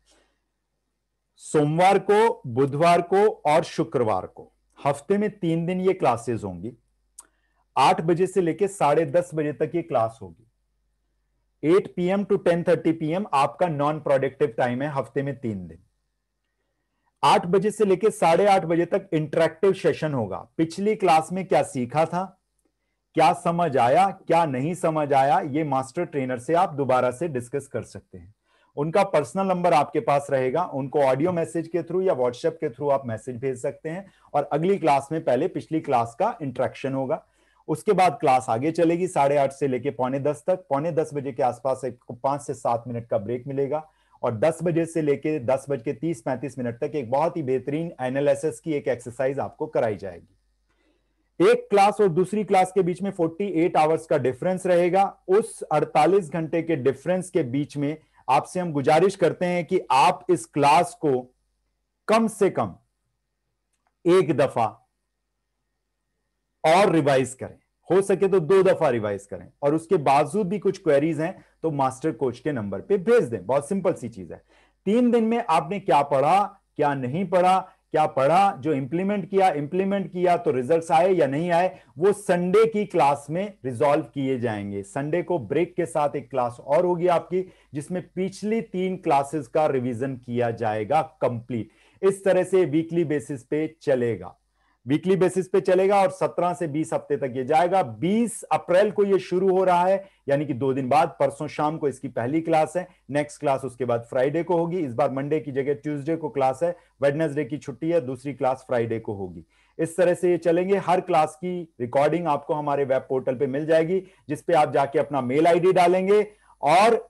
सोमवार को, बुधवार को और शुक्रवार को हफ्ते में 3 दिन ये क्लासेस होंगी। 8 बजे से लेकर 10:30 बजे तक ये क्लास होगी। 8 PM to 10:30 PM आपका नॉन प्रोडक्टिव टाइम है हफ्ते में 3 दिन। 8 बजे से लेकर 8:30 बजे तक इंटरेक्टिव सेशन होगा। पिछली क्लास में क्या सीखा था, क्या समझ आया, क्या नहीं समझ आया, ये मास्टर ट्रेनर से आप दोबारा से डिस्कस कर सकते हैं। उनका पर्सनल नंबर आपके पास रहेगा, उनको ऑडियो मैसेज के थ्रू या व्हाट्सएप के थ्रू आप मैसेज भेज सकते हैं और अगली क्लास में पहले पिछली क्लास का इंटरेक्शन होगा। उसके बाद क्लास आगे चलेगी 8:30 से लेकर 9:45 तक। 9:45 बजे के आसपास 5 से 7 मिनट का ब्रेक मिलेगा और 10 बजे से लेकर 10:30-35 तक एक बहुत ही बेहतरीन एनालिसिस की एक एक्सरसाइज आपको कराई जाएगी। एक क्लास और दूसरी क्लास के बीच में 48 आवर्स का डिफरेंस रहेगा। उस 48 घंटे के डिफरेंस के बीच में आपसे हम गुजारिश करते हैं कि आप इस क्लास को कम से कम एक दफा और रिवाइज करें, हो सके तो 2 दफा रिवाइज करें और उसके बावजूद भी कुछ क्वेरीज हैं तो मास्टर कोच के नंबर पे भेज दें। बहुत सिंपल सी चीज है। 3 दिन में आपने क्या पढ़ा, क्या नहीं पढ़ा, क्या पढ़ा, जो इंप्लीमेंट किया तो रिजल्ट्स आए या नहीं आए, वो संडे की क्लास में रिजॉल्व किए जाएंगे। संडे को ब्रेक के साथ एक क्लास और होगी आपकी जिसमें पिछली 3 क्लासेस का रिवीजन किया जाएगा कंप्लीट। इस तरह से वीकली बेसिस पे चलेगा, वीकली बेसिस पे चलेगा और 17 से 20 हफ्ते तक ये जाएगा। 20 अप्रैल को ये शुरू हो रहा है, यानी कि 2 दिन बाद, परसों शाम को इसकी पहली क्लास है। नेक्स्ट क्लास उसके बाद फ्राइडे को होगी। इस बार मंडे की जगह ट्यूसडे को क्लास है, वेडनेसडे की छुट्टी है, दूसरी क्लास फ्राइडे को होगी। इस तरह से ये चलेंगे। हर क्लास की रिकॉर्डिंग आपको हमारे वेब पोर्टल पे मिल जाएगी जिसपे आप जाके अपना मेल आईडी डालेंगे और